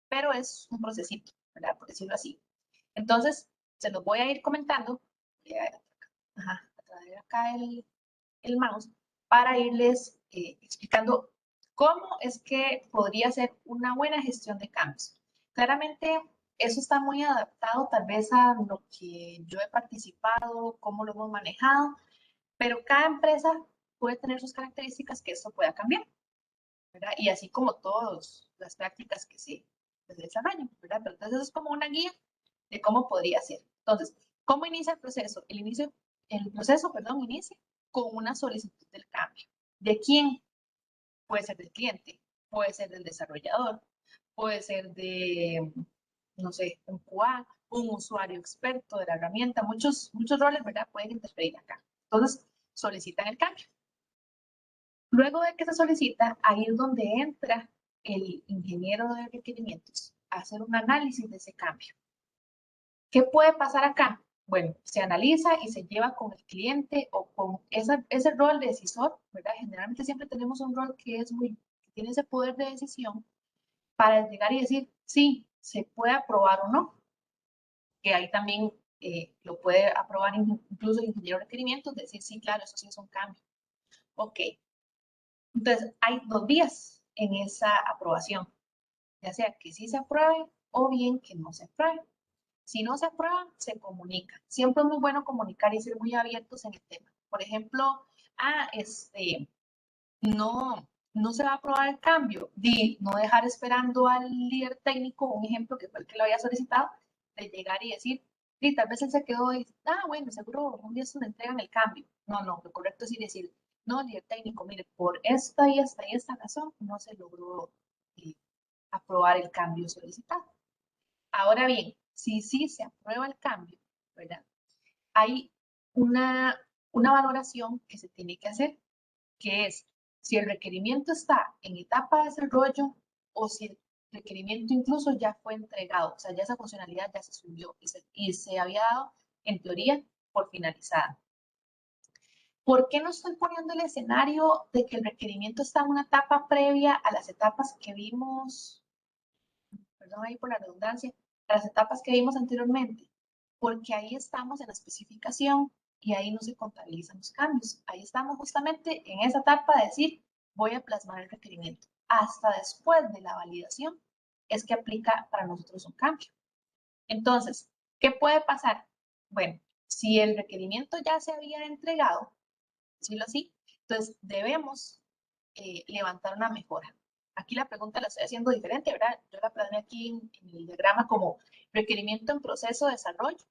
pero es un procesito, ¿verdad? Por decirlo así. Entonces, se los voy a ir comentando, a traer acá el mouse, para irles explicando cómo es que podría ser una buena gestión de cambios. Claramente, eso está muy adaptado tal vez a lo que yo he participado, cómo lo hemos manejado, pero cada empresa puede tener sus características que esto pueda cambiar, ¿verdad? Y así como todas las prácticas que se desarrollan, ¿verdad? Pero entonces eso es como una guía de cómo podría ser. Entonces, ¿cómo inicia el proceso? El proceso, perdón, inicia con una solicitud del cambio. ¿De quién? Puede ser del cliente, puede ser del desarrollador, puede ser de, no sé, un QA, un usuario experto de la herramienta, muchos roles, ¿verdad? Pueden interferir acá. Entonces, solicitan el cambio. Luego de que se solicita, ahí es donde entra el ingeniero de requerimientos a hacer un análisis de ese cambio. ¿Qué puede pasar acá? Bueno, se analiza y se lleva con el cliente o con ese rol de decisor, ¿verdad? Generalmente siempre tenemos un rol que tiene ese poder de decisión para llegar y decir, sí, se puede aprobar o no, que ahí también lo puede aprobar incluso el ingeniero de requerimientos, decir, sí, claro, eso sí es un cambio. Ok, entonces hay 2 vías en esa aprobación, ya sea que sí se apruebe o bien que no se apruebe. Si no se aprueba, se comunica. Siempre es muy bueno comunicar y ser muy abiertos en el tema. Por ejemplo, no se va a aprobar el cambio. No dejar esperando al líder técnico, un ejemplo que fue el que lo había solicitado, de llegar y decir, sí, tal vez él se quedó y, bueno, seguro un día se le entregan el cambio. No, lo correcto es ir decir, no, líder técnico, mire, por esta y esta y esta razón no se logró aprobar el cambio solicitado. Ahora bien, si sí se aprueba el cambio, ¿verdad? Hay una valoración que se tiene que hacer, que es si el requerimiento está en etapa de desarrollo o si el requerimiento incluso ya fue entregado, o sea, ya esa funcionalidad ya se subió y se había dado, en teoría, por finalizada. ¿Por qué no estoy poniendo el escenario de que el requerimiento está en una etapa previa a las etapas que vimos, perdón ahí por la redundancia, a las etapas que vimos anteriormente? Porque ahí estamos en la especificación y ahí no se contabilizan los cambios. Ahí estamos justamente en esa etapa de decir, voy a plasmar el requerimiento. Hasta después de la validación es que aplica para nosotros un cambio. Entonces, ¿qué puede pasar? Bueno, si el requerimiento ya se había entregado, decirlo así, entonces debemos levantar una mejora. Aquí la pregunta la estoy haciendo diferente, ¿verdad? Yo la plasmé aquí en el diagrama como requerimiento en proceso de desarrollo.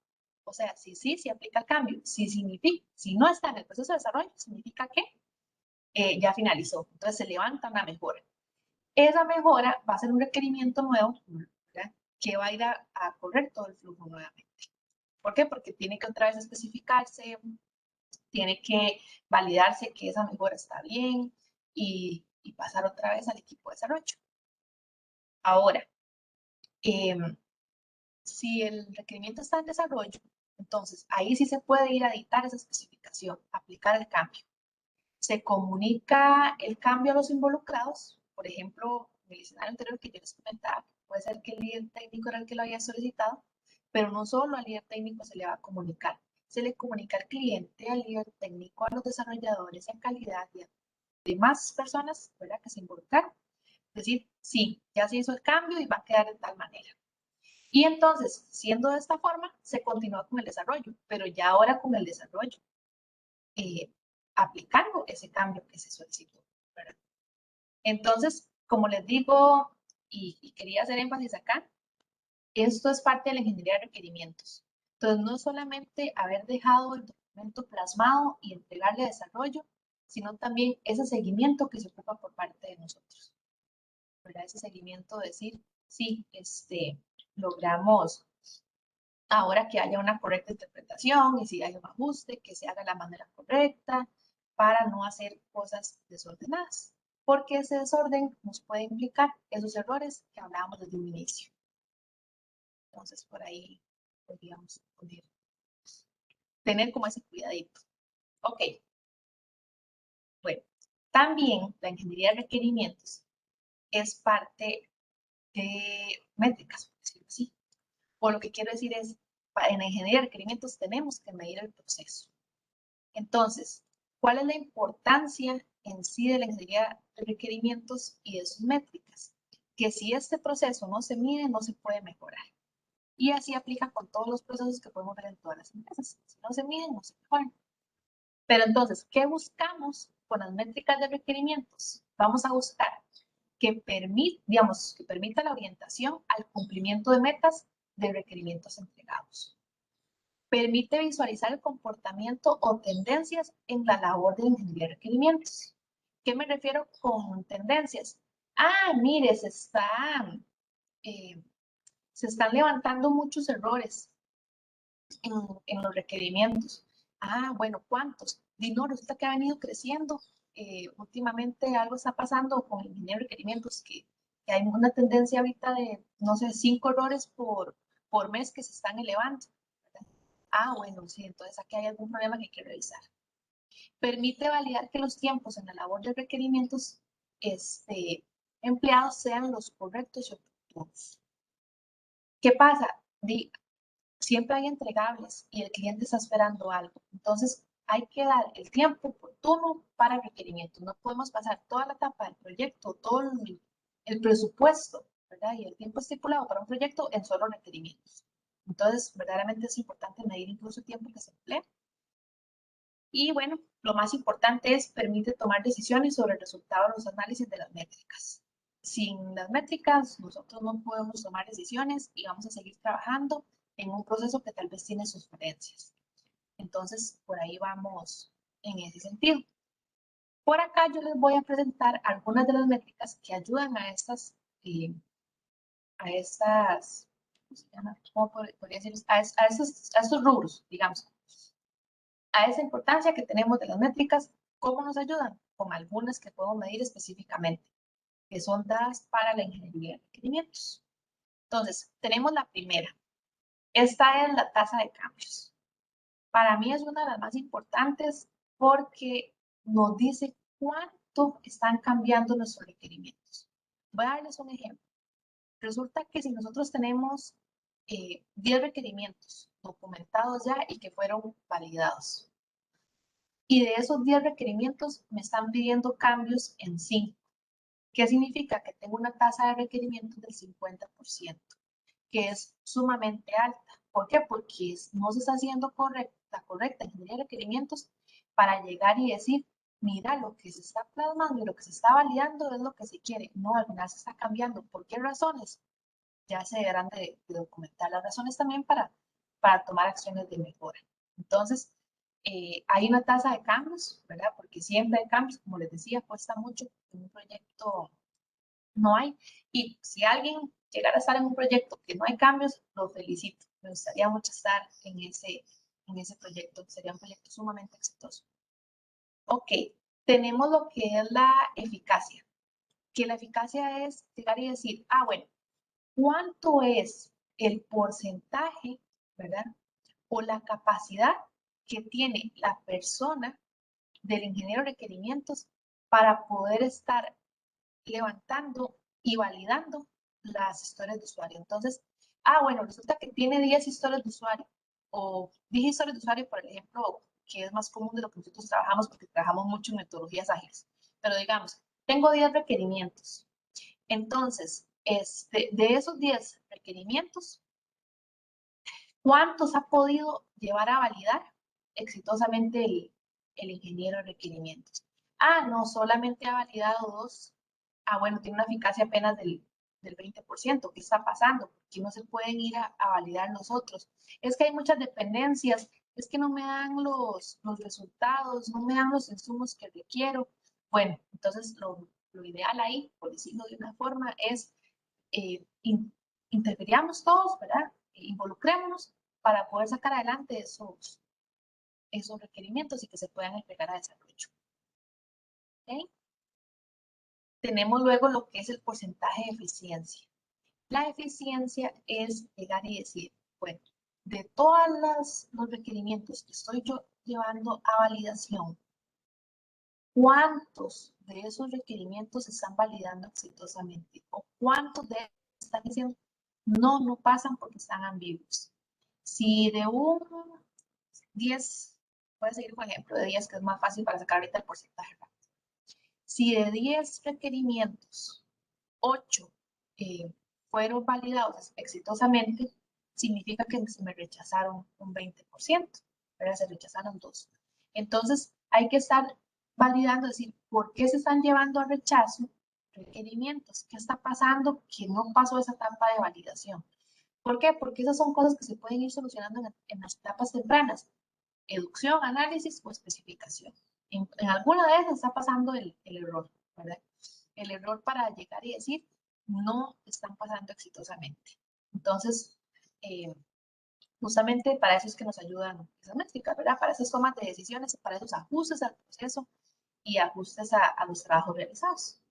O sea, si sí, se aplica el cambio. Si no está en el proceso de desarrollo, significa que ya finalizó. Entonces se levanta una mejora. Esa mejora va a ser un requerimiento nuevo, ¿verdad? Que va a ir a correr todo el flujo nuevamente. ¿Por qué? Porque tiene que otra vez especificarse, tiene que validarse que esa mejora está bien y pasar otra vez al equipo de desarrollo. Ahora, si el requerimiento está en desarrollo, entonces ahí sí se puede ir a editar esa especificación, aplicar el cambio. Se comunica el cambio a los involucrados, por ejemplo, en el escenario anterior que yo les comentaba, puede ser que el líder técnico era el que lo había solicitado, pero no solo al líder técnico se le va a comunicar, se le comunica al cliente, al líder técnico, a los desarrolladores, a calidad y a demás personas, ¿verdad?, que se involucran. Es decir, sí, ya se hizo el cambio y va a quedar de tal manera. Y entonces, siendo de esta forma, se continúa con el desarrollo, pero ya ahora con el desarrollo, aplicando ese cambio que se solicitó, ¿verdad? Entonces, como les digo, y quería hacer énfasis acá, esto es parte de la ingeniería de requerimientos. Entonces, no solamente haber dejado el documento plasmado y entregarle a desarrollo, sino también ese seguimiento que se ocupa por parte de nosotros, ¿verdad? Ese seguimiento de decir, sí, logramos ahora que haya una correcta interpretación y si hay un ajuste, que se haga de la manera correcta para no hacer cosas desordenadas, porque ese desorden nos puede implicar esos errores que hablábamos desde un inicio. Entonces, por ahí podríamos tener como ese cuidadito. Ok. Bueno, también la ingeniería de requerimientos es parte de métricas, por decirlo así. O lo que quiero decir es, en la ingeniería de requerimientos tenemos que medir el proceso. Entonces, ¿cuál es la importancia en sí de la ingeniería de requerimientos y de sus métricas? Que si este proceso no se mide, no se puede mejorar. Y así aplica con todos los procesos que podemos ver en todas las empresas. Si no se miden, no se mejoran. Pero entonces, ¿qué buscamos con las métricas de requerimientos, vamos a buscar que permita la orientación al cumplimiento de metas de requerimientos entregados. Permite visualizar el comportamiento o tendencias en la labor de ingeniería de requerimientos. ¿Qué me refiero con tendencias? Ah, mire, se están levantando muchos errores en los requerimientos. Ah, bueno, ¿cuántos? Y no, resulta que ha venido creciendo. Últimamente algo está pasando con el ingeniero de requerimientos, que hay una tendencia ahorita de, no sé, 5 errores por mes que se están elevando, ¿verdad? Ah, bueno, sí, entonces aquí hay algún problema que hay que revisar. Permite validar que los tiempos en la labor de requerimientos empleados sean los correctos y oportunos. ¿Qué pasa? Siempre hay entregables y el cliente está esperando algo. Entonces, hay que dar el tiempo oportuno para requerimientos. No podemos pasar toda la etapa del proyecto, todo el presupuesto, ¿verdad? Y el tiempo estipulado para un proyecto en solo requerimientos. Entonces, verdaderamente es importante medir incluso el tiempo que se emplea. Y bueno, lo más importante es permite tomar decisiones sobre el resultado de los análisis de las métricas. Sin las métricas, nosotros no podemos tomar decisiones y vamos a seguir trabajando en un proceso que tal vez tiene sus falencias. Entonces, por ahí vamos en ese sentido. Por acá yo les voy a presentar algunas de las métricas que ayudan a estas, ¿cómo podría decir? A estos rubros, digamos. A esa importancia que tenemos de las métricas, ¿cómo nos ayudan? Con algunas que podemos medir específicamente, que son dadas para la ingeniería de requerimientos. Entonces, tenemos la primera. Esta es la tasa de cambios. Para mí es una de las más importantes porque nos dice cuánto están cambiando nuestros requerimientos. Voy a darles un ejemplo. Resulta que si nosotros tenemos 10 requerimientos documentados ya y que fueron validados, y de esos 10 requerimientos me están pidiendo cambios en 5. ¿Qué significa? Que tengo una tasa de requerimientos del 50%, que es sumamente alta. ¿Por qué? Porque no se está haciendo la correcta ingeniería de requerimientos para llegar y decir, mira, lo que se está plasmando y lo que se está validando es lo que se quiere. No, al final se está cambiando. ¿Por qué razones? Ya se deberán de documentar las razones también para tomar acciones de mejora. Entonces, hay una tasa de cambios, ¿verdad? Porque siempre hay cambios, como les decía, cuesta mucho en un proyecto no hay. Y si alguien llegara a estar en un proyecto que no hay cambios, lo felicito. Me gustaría mucho estar en ese proyecto. Sería un proyecto sumamente exitoso. Ok, tenemos lo que es la eficacia. Que la eficacia es llegar y decir, ah, bueno, ¿cuánto es el porcentaje, verdad? O la capacidad que tiene la persona del ingeniero de requerimientos para poder estar levantando y validando las historias de usuario. Entonces, bueno, resulta que tiene 10 historias de usuario o 10 historias de usuario, por ejemplo, que es más común de lo que nosotros trabajamos porque trabajamos mucho en metodologías ágiles. Pero digamos, tengo 10 requerimientos. Entonces, de esos 10 requerimientos, ¿cuántos ha podido llevar a validar exitosamente el ingeniero de requerimientos? No, solamente ha validado 2. Bueno, tiene una eficacia apenas del 20%. ¿Qué está pasando? ¿Por qué no se pueden ir a validar nosotros? Es que hay muchas dependencias, es que no me dan los resultados, no me dan los insumos que requiero. Bueno, entonces lo ideal ahí, por decirlo de una forma, es interfiramos todos, ¿verdad? Involucrémonos para poder sacar adelante esos requerimientos y que se puedan entregar a desarrollo. ¿Okay? Tenemos luego lo que es el porcentaje de eficiencia. La eficiencia es llegar y decir, bueno, de todos los requerimientos que estoy yo llevando a validación, ¿cuántos de esos requerimientos se están validando exitosamente? ¿O cuántos de ellos están diciendo, no pasan porque están ambiguos? Si de un 10, voy a seguir con el ejemplo de 10, que es más fácil para sacar ahorita el porcentaje. Si de 10 requerimientos, 8 fueron validados exitosamente, significa que se me rechazaron un 20%, pero se rechazaron 2. Entonces, hay que estar validando, es decir, ¿por qué se están llevando a rechazo requerimientos? ¿Qué está pasando que no pasó esa etapa de validación? ¿Por qué? Porque esas son cosas que se pueden ir solucionando en las etapas tempranas. Educación, análisis o especificación. En alguna de esas está pasando el error, ¿verdad? El error para llegar y decir, no están pasando exitosamente. Entonces, justamente para eso es que nos ayudan esas métricas, ¿verdad? Para esas tomas de decisiones, para esos ajustes al proceso y ajustes a los trabajos realizados.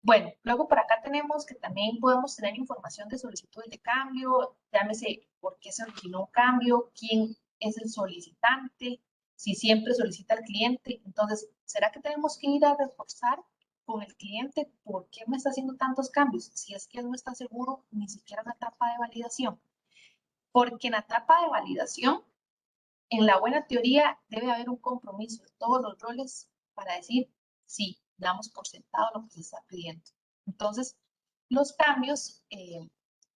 Bueno, luego por acá tenemos que también podemos tener información de solicitudes de cambio, llámese por qué se originó un cambio, quién es el solicitante, si siempre solicita el cliente. Entonces, ¿será que tenemos que ir a reforzar con el cliente por qué me está haciendo tantos cambios? Si es que él no está seguro ni siquiera en la etapa de validación. Porque en la etapa de validación, en la buena teoría, debe haber un compromiso de todos los roles para decir, sí, damos por sentado lo que se está pidiendo. Entonces, los cambios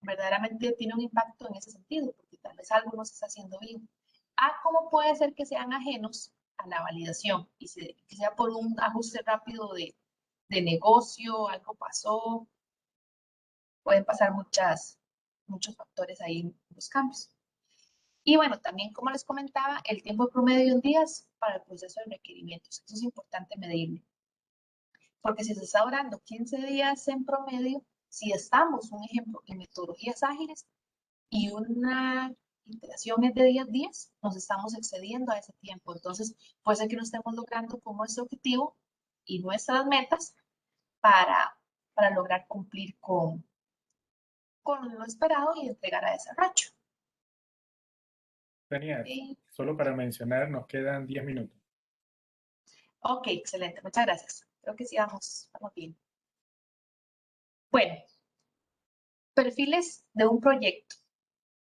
verdaderamente tienen un impacto en ese sentido, porque tal vez algo no se está haciendo bien. ¿Cómo puede ser que sean ajenos a la validación y que sea por un ajuste rápido de negocio, algo pasó? Pueden pasar muchos factores ahí en los cambios. Y bueno, también como les comentaba, el tiempo promedio en días para el proceso de requerimientos. Eso es importante medirlo. Porque si se está durando 15 días en promedio, si estamos, un ejemplo, en metodologías ágiles y una iteración es de 10 días, nos estamos excediendo a ese tiempo. Entonces, puede ser que no estemos logrando con nuestro objetivo y nuestras metas para lograr cumplir con lo esperado y entregar a desarrollo. Genial. Okay. Solo para mencionar, nos quedan 10 minutos. Ok, excelente. Muchas gracias. Creo que sí vamos bien. Bueno, perfiles de un proyecto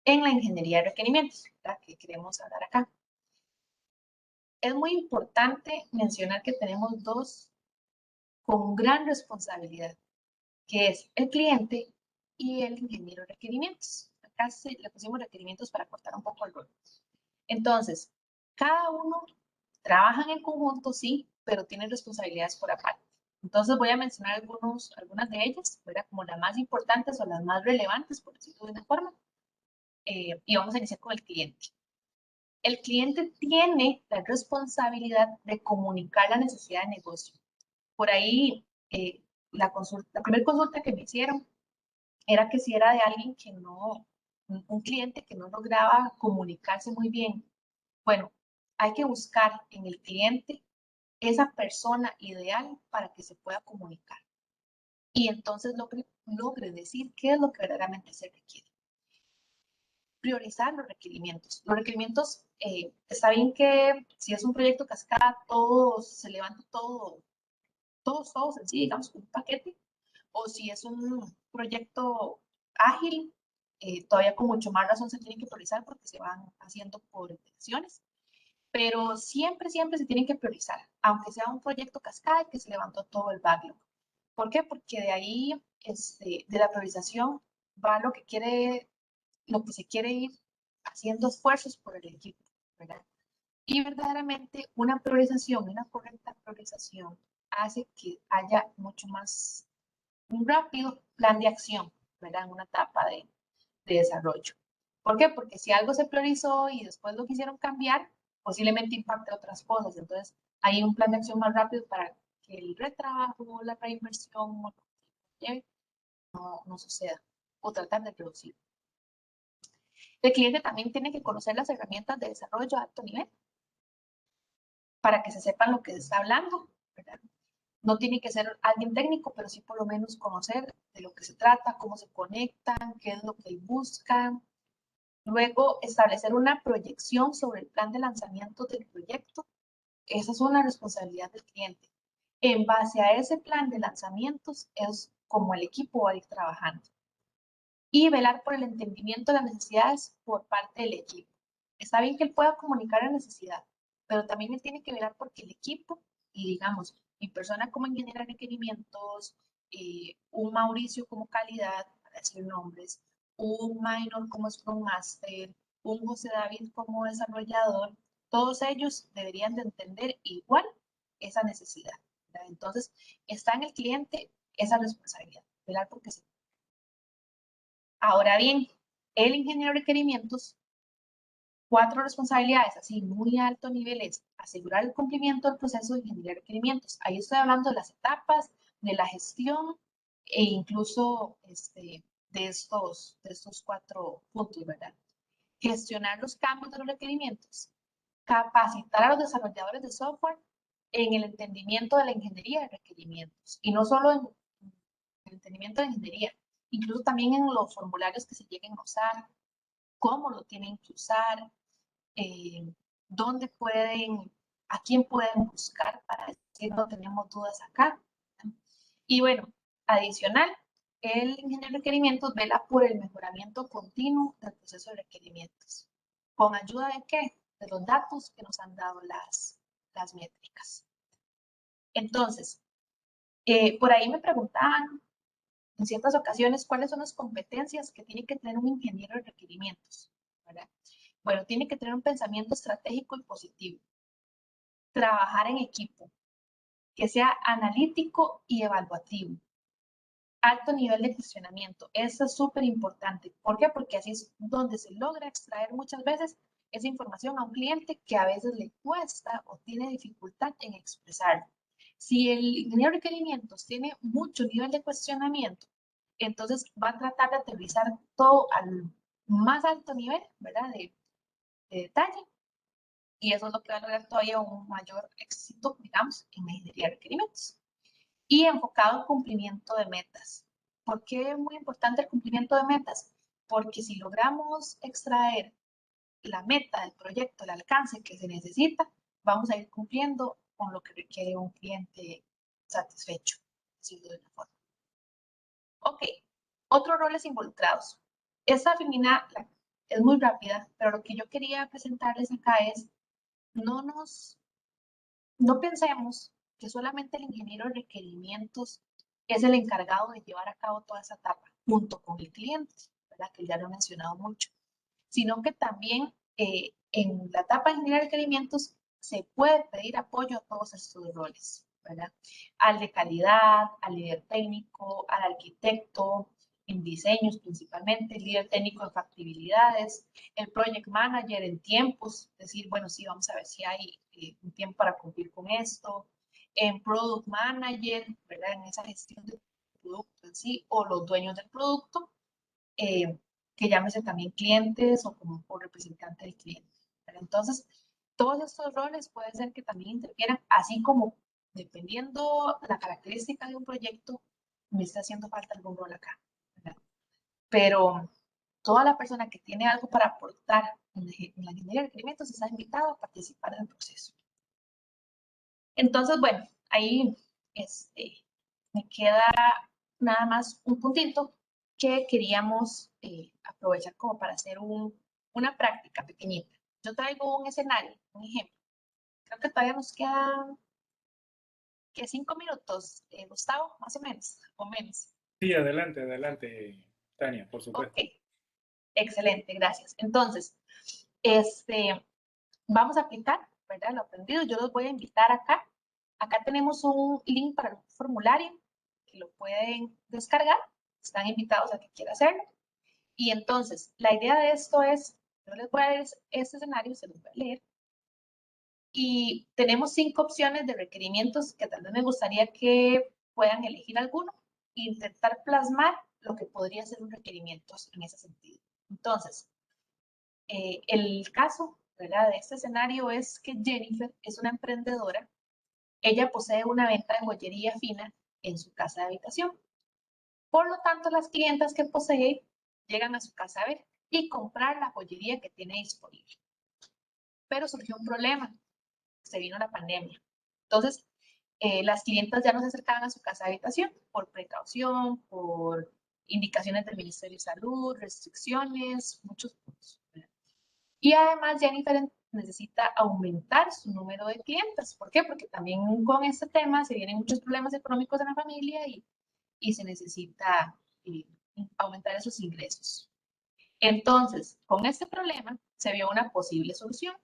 en la ingeniería de requerimientos, ¿verdad? Que queremos hablar acá. Es muy importante mencionar que tenemos dos con gran responsabilidad, que es el cliente y el ingeniero de requerimientos. Acá le pusimos requerimientos para cortar un poco el rol. Entonces, cada uno trabaja en conjunto, sí, pero tiene responsabilidades por aparte. Entonces voy a mencionar algunas de ellas, ¿verdad? Como las más importantes o las más relevantes, por decirlo de una forma. Y vamos a iniciar con el cliente. El cliente tiene la responsabilidad de comunicar la necesidad de negocio. Por ahí, la primera consulta que me hicieron era que si era de alguien que no, un cliente que no lograba comunicarse muy bien. Bueno, hay que buscar en el cliente esa persona ideal para que se pueda comunicar. Y entonces logre decir qué es lo que verdaderamente se requiere. Priorizar los requerimientos. Los requerimientos, está bien que si es un proyecto cascada, se levanta todos en sí, digamos, un paquete. O si es un proyecto ágil, todavía con mucho más razón se tiene que priorizar porque se van haciendo por iteraciones. Pero siempre se tienen que priorizar, aunque sea un proyecto cascada que se levantó todo el backlog. ¿Por qué? Porque de ahí, de la priorización, va lo que se quiere ir haciendo esfuerzos por el equipo, ¿verdad? Y verdaderamente una priorización, una correcta priorización, hace que haya mucho más, un rápido plan de acción, ¿verdad? En una etapa de desarrollo. ¿Por qué? Porque si algo se priorizó y después lo quisieron cambiar, posiblemente impacte otras cosas. Entonces, hay un plan de acción más rápido para que el retrabajo, la reinversión no suceda o tratar de reducir. El cliente también tiene que conocer las herramientas de desarrollo a alto nivel para que se sepan lo que se está hablando, ¿verdad? No tiene que ser alguien técnico, pero sí por lo menos conocer de lo que se trata, cómo se conectan, qué es lo que buscan. Luego, establecer una proyección sobre el plan de lanzamiento del proyecto. Esa es una responsabilidad del cliente. En base a ese plan de lanzamientos es como el equipo va a ir trabajando. Y velar por el entendimiento de las necesidades por parte del equipo. Está bien que él pueda comunicar la necesidad, pero también él tiene que velar porque el equipo, y digamos, mi persona como ingeniera de requerimientos, un Mauricio como calidad, para decir nombres, un Minor como Scrum Master, un José David como desarrollador, todos ellos deberían de entender igual esa necesidad, ¿verdad? Entonces, está en el cliente esa responsabilidad, velar porque se. Ahora bien, el ingeniero de requerimientos, 4 responsabilidades así muy alto nivel es asegurar el cumplimiento del proceso de ingeniería de requerimientos. Ahí estoy hablando de las etapas, de la gestión e incluso de estos 4 puntos, ¿verdad? Gestionar los cambios de los requerimientos, capacitar a los desarrolladores de software en el entendimiento de la ingeniería de requerimientos y no solo en el entendimiento de la ingeniería, incluso también en los formularios que se lleguen a usar, cómo lo tienen que usar, dónde pueden, a quién pueden buscar para decir no tenemos dudas acá. Y bueno, adicional, el ingeniero de requerimientos vela por el mejoramiento continuo del proceso de requerimientos. ¿Con ayuda de qué? De los datos que nos han dado las métricas. Entonces, por ahí me preguntaban en ciertas ocasiones cuáles son las competencias que tiene que tener un ingeniero de requerimientos, ¿verdad? Bueno, tiene que tener un pensamiento estratégico y positivo, trabajar en equipo, que sea analítico y evaluativo, alto nivel de cuestionamiento. Eso es súper importante. ¿Por qué? Porque así es donde se logra extraer muchas veces esa información a un cliente que a veces le cuesta o tiene dificultad en expresarlo. Si el ingeniero de requerimientos tiene mucho nivel de cuestionamiento, entonces va a tratar de aterrizar todo al más alto nivel, ¿verdad? De detalle. Y eso es lo que va a lograr todavía un mayor éxito, digamos, en la ingeniería de requerimientos. Y enfocado en cumplimiento de metas. ¿Por qué es muy importante el cumplimiento de metas? Porque si logramos extraer la meta del proyecto, el alcance que se necesita, vamos a ir cumpliendo con lo que requiere un cliente satisfecho, decirlo de una forma. Ok, otros roles involucrados. Esta femenina es muy rápida, pero lo que yo quería presentarles acá es, no pensemos que solamente el ingeniero de requerimientos es el encargado de llevar a cabo toda esa etapa, junto con el cliente, ¿verdad? Que ya lo he mencionado mucho, sino que también en la etapa de ingeniería de requerimientos se puede pedir apoyo a todos estos roles, ¿verdad? Al de calidad, al líder técnico, al arquitecto, en diseños principalmente, el líder técnico en factibilidades, el project manager en tiempos, decir, bueno, sí, vamos a ver si hay un tiempo para cumplir con esto, en product manager, ¿verdad? En esa gestión del producto en sí, o los dueños del producto, que llámese también clientes o como representante del cliente. ¿Verdad? Entonces, todos estos roles pueden ser que también interfieran, así como dependiendo la característica de un proyecto, me está haciendo falta algún rol acá. ¿Verdad? Pero toda la persona que tiene algo para aportar en la ingeniería de requerimientos está invitada a participar en el proceso. Entonces, bueno, ahí me queda nada más un puntito que queríamos aprovechar como para hacer una práctica pequeñita. Yo traigo un escenario, un ejemplo. Creo que todavía nos quedan 5 minutos, Gustavo, más o menos. Sí, adelante, Tania, por supuesto. Ok, excelente, gracias. Entonces, vamos a aplicar, ¿verdad? Lo aprendido. Yo los voy a invitar acá. Acá tenemos un link para un formulario que lo pueden descargar. Están invitados a que quiera hacerlo. Y entonces, la idea de esto es, yo les voy a leer este escenario, se los voy a leer. Y tenemos 5 opciones de requerimientos que tal vez me gustaría que puedan elegir alguno e intentar plasmar lo que podría ser un requerimiento en ese sentido. Entonces, el caso, ¿verdad?, de este escenario es que Jennifer es una emprendedora. Ella posee una venta de joyería fina en su casa de habitación. Por lo tanto, las clientas que posee llegan a su casa a ver y comprar la joyería que tiene disponible. Pero surgió un problema. Se vino la pandemia. Entonces, las clientas ya no se acercaban a su casa de habitación por precaución, por indicaciones del Ministerio de Salud, restricciones, muchos puntos. Y además Jennifer necesita aumentar su número de clientes. ¿Por qué? Porque también con este tema se vienen muchos problemas económicos en la familia y se necesita aumentar esos ingresos. Entonces, con este problema se vio una posible solución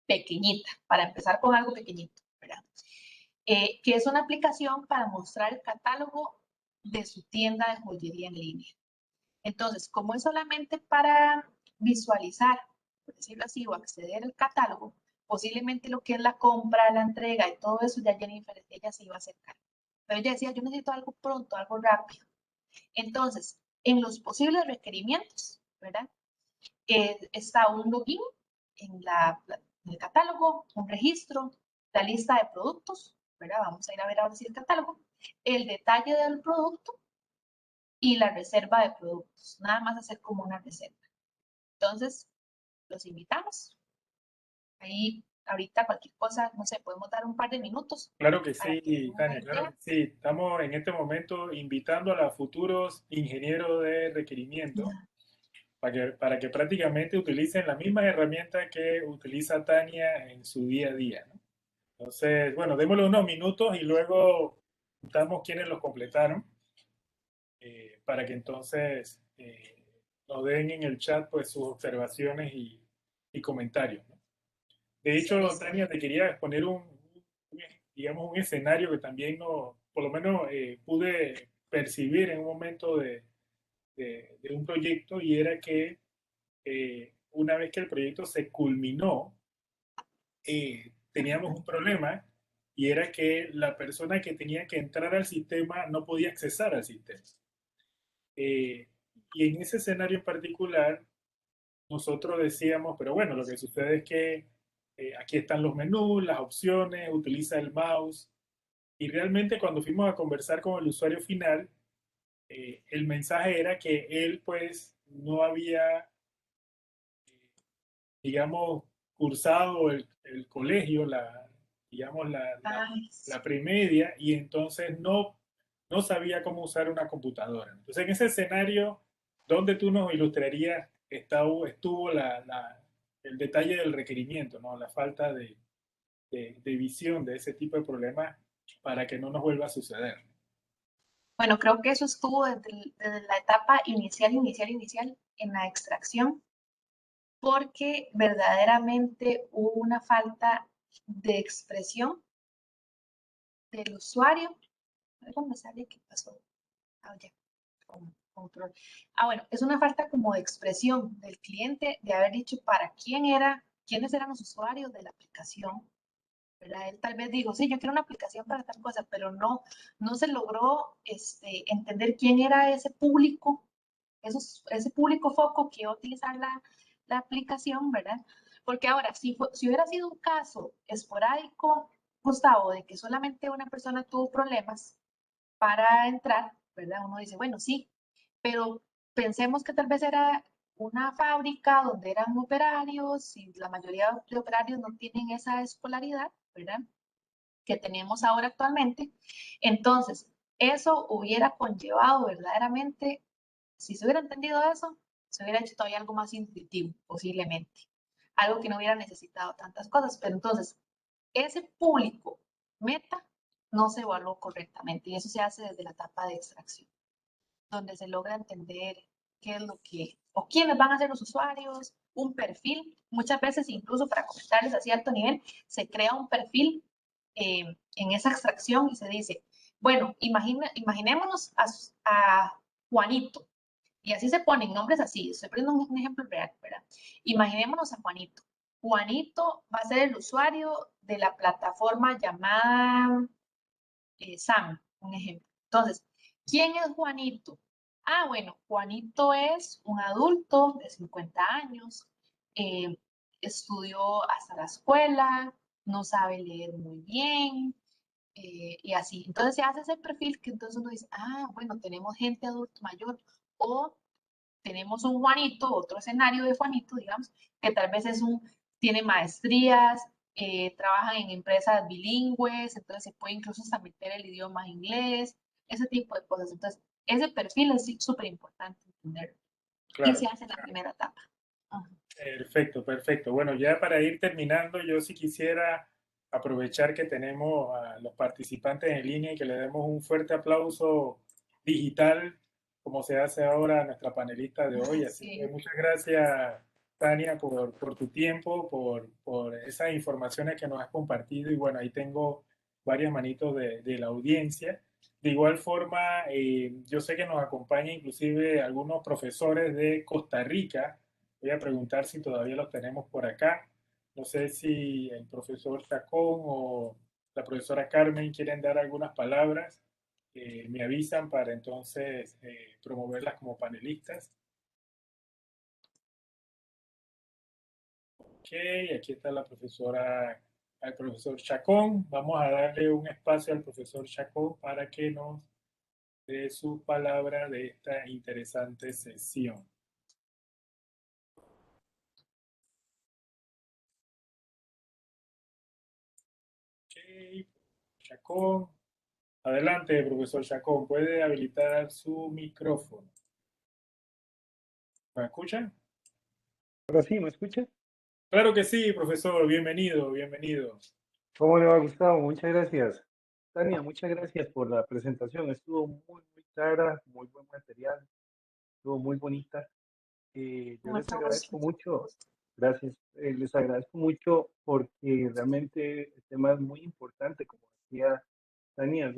pequeñita, para empezar con algo pequeñito, ¿verdad? que es una aplicación para mostrar el catálogo de su tienda de joyería en línea. Entonces, como es solamente para visualizar, por decirlo así, o acceder al catálogo, posiblemente lo que es la compra, la entrega y todo eso, ya Jennifer, ella se iba a acercar. Pero ella decía, yo necesito algo pronto, algo rápido. Entonces, en los posibles requerimientos, ¿verdad? Está un login en el catálogo, un registro, la lista de productos, ¿verdad? Vamos a ir a ver ahora sí el catálogo, el detalle del producto y la reserva de productos. Nada más hacer como una reserva. Entonces, los invitamos. Ahí, ahorita cualquier cosa, no sé, podemos dar un par de minutos Claro que para que den sí, una Tania, claro que idea. sí. Estamos en este momento invitando a los futuros ingenieros de requerimiento para que prácticamente utilicen las mismas herramientas que utiliza Tania en su día a día, ¿no? Entonces, bueno, démosle unos minutos y luego contamos quiénes los completaron para que entonces nos den en el chat pues sus observaciones y comentarios, ¿no? De hecho, Listo. Tania, te quería exponer digamos, un escenario que también no, por lo menos pude percibir en un momento de un proyecto y era que una vez que el proyecto se culminó, teníamos un problema y era que la persona que tenía que entrar al sistema no podía accesar al sistema. Eh, y en ese escenario en particular, nosotros decíamos, pero bueno, lo que sucede es que aquí están los menús, las opciones, utiliza el mouse. Y realmente cuando fuimos a conversar con el usuario final, el mensaje era que él pues no había, digamos, cursado el colegio, digamos, Ay, la premedia, y entonces no sabía cómo usar una computadora. Entonces, en ese escenario, ¿dónde tú nos ilustrarías estuvo el detalle del requerimiento, ¿no? La falta de visión de ese tipo de problemas para que no nos vuelva a suceder? bueno, creo que eso estuvo desde la etapa inicial en la extracción, porque verdaderamente hubo una falta de expresión del usuario. Algo me sale que pasó. Ah, ya. Control. Ah, bueno, es una falta como de expresión del cliente de haber dicho para quién era, quiénes eran los usuarios de la aplicación, ¿verdad? Él tal vez dijo, sí, yo quiero una aplicación para tal cosa, pero no se logró entender quién era ese público, ese público foco que iba a utilizar la aplicación, ¿verdad? Porque ahora, si hubiera sido un caso esporádico, Gustavo, de que solamente una persona tuvo problemas para entrar, ¿verdad? Uno dice, bueno, sí, pero pensemos que tal vez era una fábrica donde eran operarios y la mayoría de operarios no tienen esa escolaridad, ¿verdad? Que tenemos ahora actualmente. Entonces, eso hubiera conllevado verdaderamente, si se hubiera entendido eso, se hubiera hecho todavía algo más intuitivo, posiblemente. Algo que no hubiera necesitado tantas cosas. Pero entonces, ese público meta no se evaluó correctamente y eso se hace desde la etapa de extracción, donde se logra entender qué es lo que, o quiénes van a ser los usuarios, un perfil. Muchas veces, incluso para comentarles a cierto nivel, se crea un perfil en esa extracción y se dice, bueno, imaginémonos a Juanito, y así se ponen nombres así. Estoy poniendo un ejemplo real, ¿verdad? Imaginémonos a Juanito. Juanito va a ser el usuario de la plataforma llamada Sam, un ejemplo. Entonces, ¿quién es Juanito? Ah, bueno, Juanito es un adulto de 50 años, eh, estudió hasta la escuela, no sabe leer muy bien, y así. Entonces se hace ese perfil que entonces uno dice, ah, bueno, tenemos gente adulto mayor o tenemos un Juanito, otro escenario de Juanito, digamos, que tal vez tiene maestrías, trabajan en empresas bilingües, entonces se puede incluso hasta meter el idioma inglés, ese tipo de cosas. Entonces, ese perfil es súper importante entenderlo. Y Claro. se hace en la primera etapa. Ajá. Perfecto, perfecto. Bueno, ya para ir terminando, yo sí quisiera aprovechar que tenemos a los participantes en línea y que le demos un fuerte aplauso digital, como se hace ahora a nuestra panelista de hoy. Así que Sí, muchas gracias, Tania, por tu tiempo, por esas informaciones que nos has compartido. Y bueno, ahí tengo varias manitos de la audiencia. De igual forma, yo sé que nos acompaña inclusive algunos profesores de Costa Rica. Voy a preguntar si todavía los tenemos por acá. No sé si el profesor Chacón o la profesora Carmen quieren dar algunas palabras. Me avisan para entonces promoverlas como panelistas. Ok, aquí está la profesora, al profesor Chacón. Vamos a darle un espacio al profesor Chacón para que nos dé su palabra de esta interesante sesión. Ok, Chacón. Adelante, profesor Chacón. Puede habilitar su micrófono. ¿Me escuchan? Ahora sí, ¿me escucha? Claro que sí, profesor. Bienvenido, bienvenido. ¿Cómo le va, Gustavo? Muchas gracias. Tania, muchas gracias por la presentación. Estuvo muy clara, muy buen material, estuvo muy bonita. Yo les Mucho agradezco gusto. mucho, gracias, les agradezco mucho porque realmente el tema es muy importante, como decía Tania, o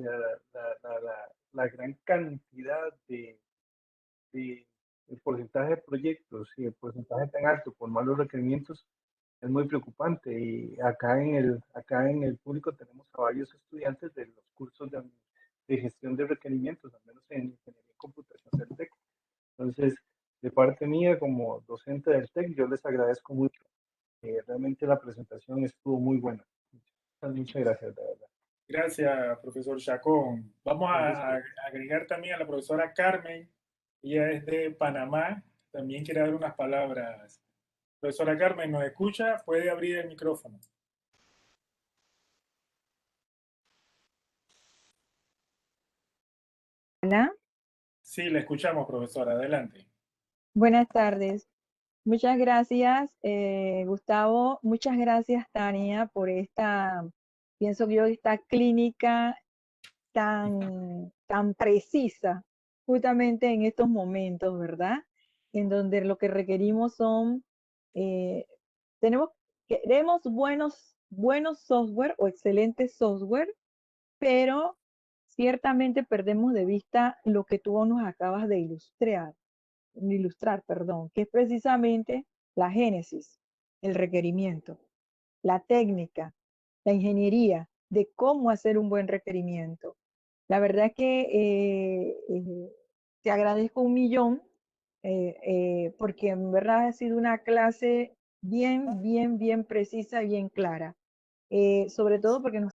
sea, la gran cantidad de el porcentaje de proyectos y el porcentaje tan alto por malos requerimientos es muy preocupante. Y acá en el público tenemos a varios estudiantes de los cursos de gestión de requerimientos, al menos en ingeniería y computación del TEC. Entonces, de parte mía, como docente del TEC, yo les agradezco mucho. Realmente la presentación estuvo muy buena. Muchas gracias, de verdad. Gracias, profesor Chacón. Vamos Un a gusto. agregar también a la profesora Carmen. Ella es de Panamá. También quiere dar unas palabras. Profesora Carmen, ¿nos escucha? Puede abrir el micrófono. Hola, Sí, le escuchamos, profesora. Adelante. buenas tardes. Muchas gracias, Gustavo. Muchas gracias, Tania, por pienso yo, esta clínica tan precisa, justamente en estos momentos, ¿verdad? En donde lo que requerimos eh, tenemos, queremos buenos software o excelentes software, pero ciertamente perdemos de vista lo que tú nos acabas de ilustrar, perdón, que es precisamente la génesis, el requerimiento, la técnica, la ingeniería de cómo hacer un buen requerimiento. La verdad que te agradezco un millón porque en verdad ha sido una clase bien precisa, bien clara. Sobre todo porque nos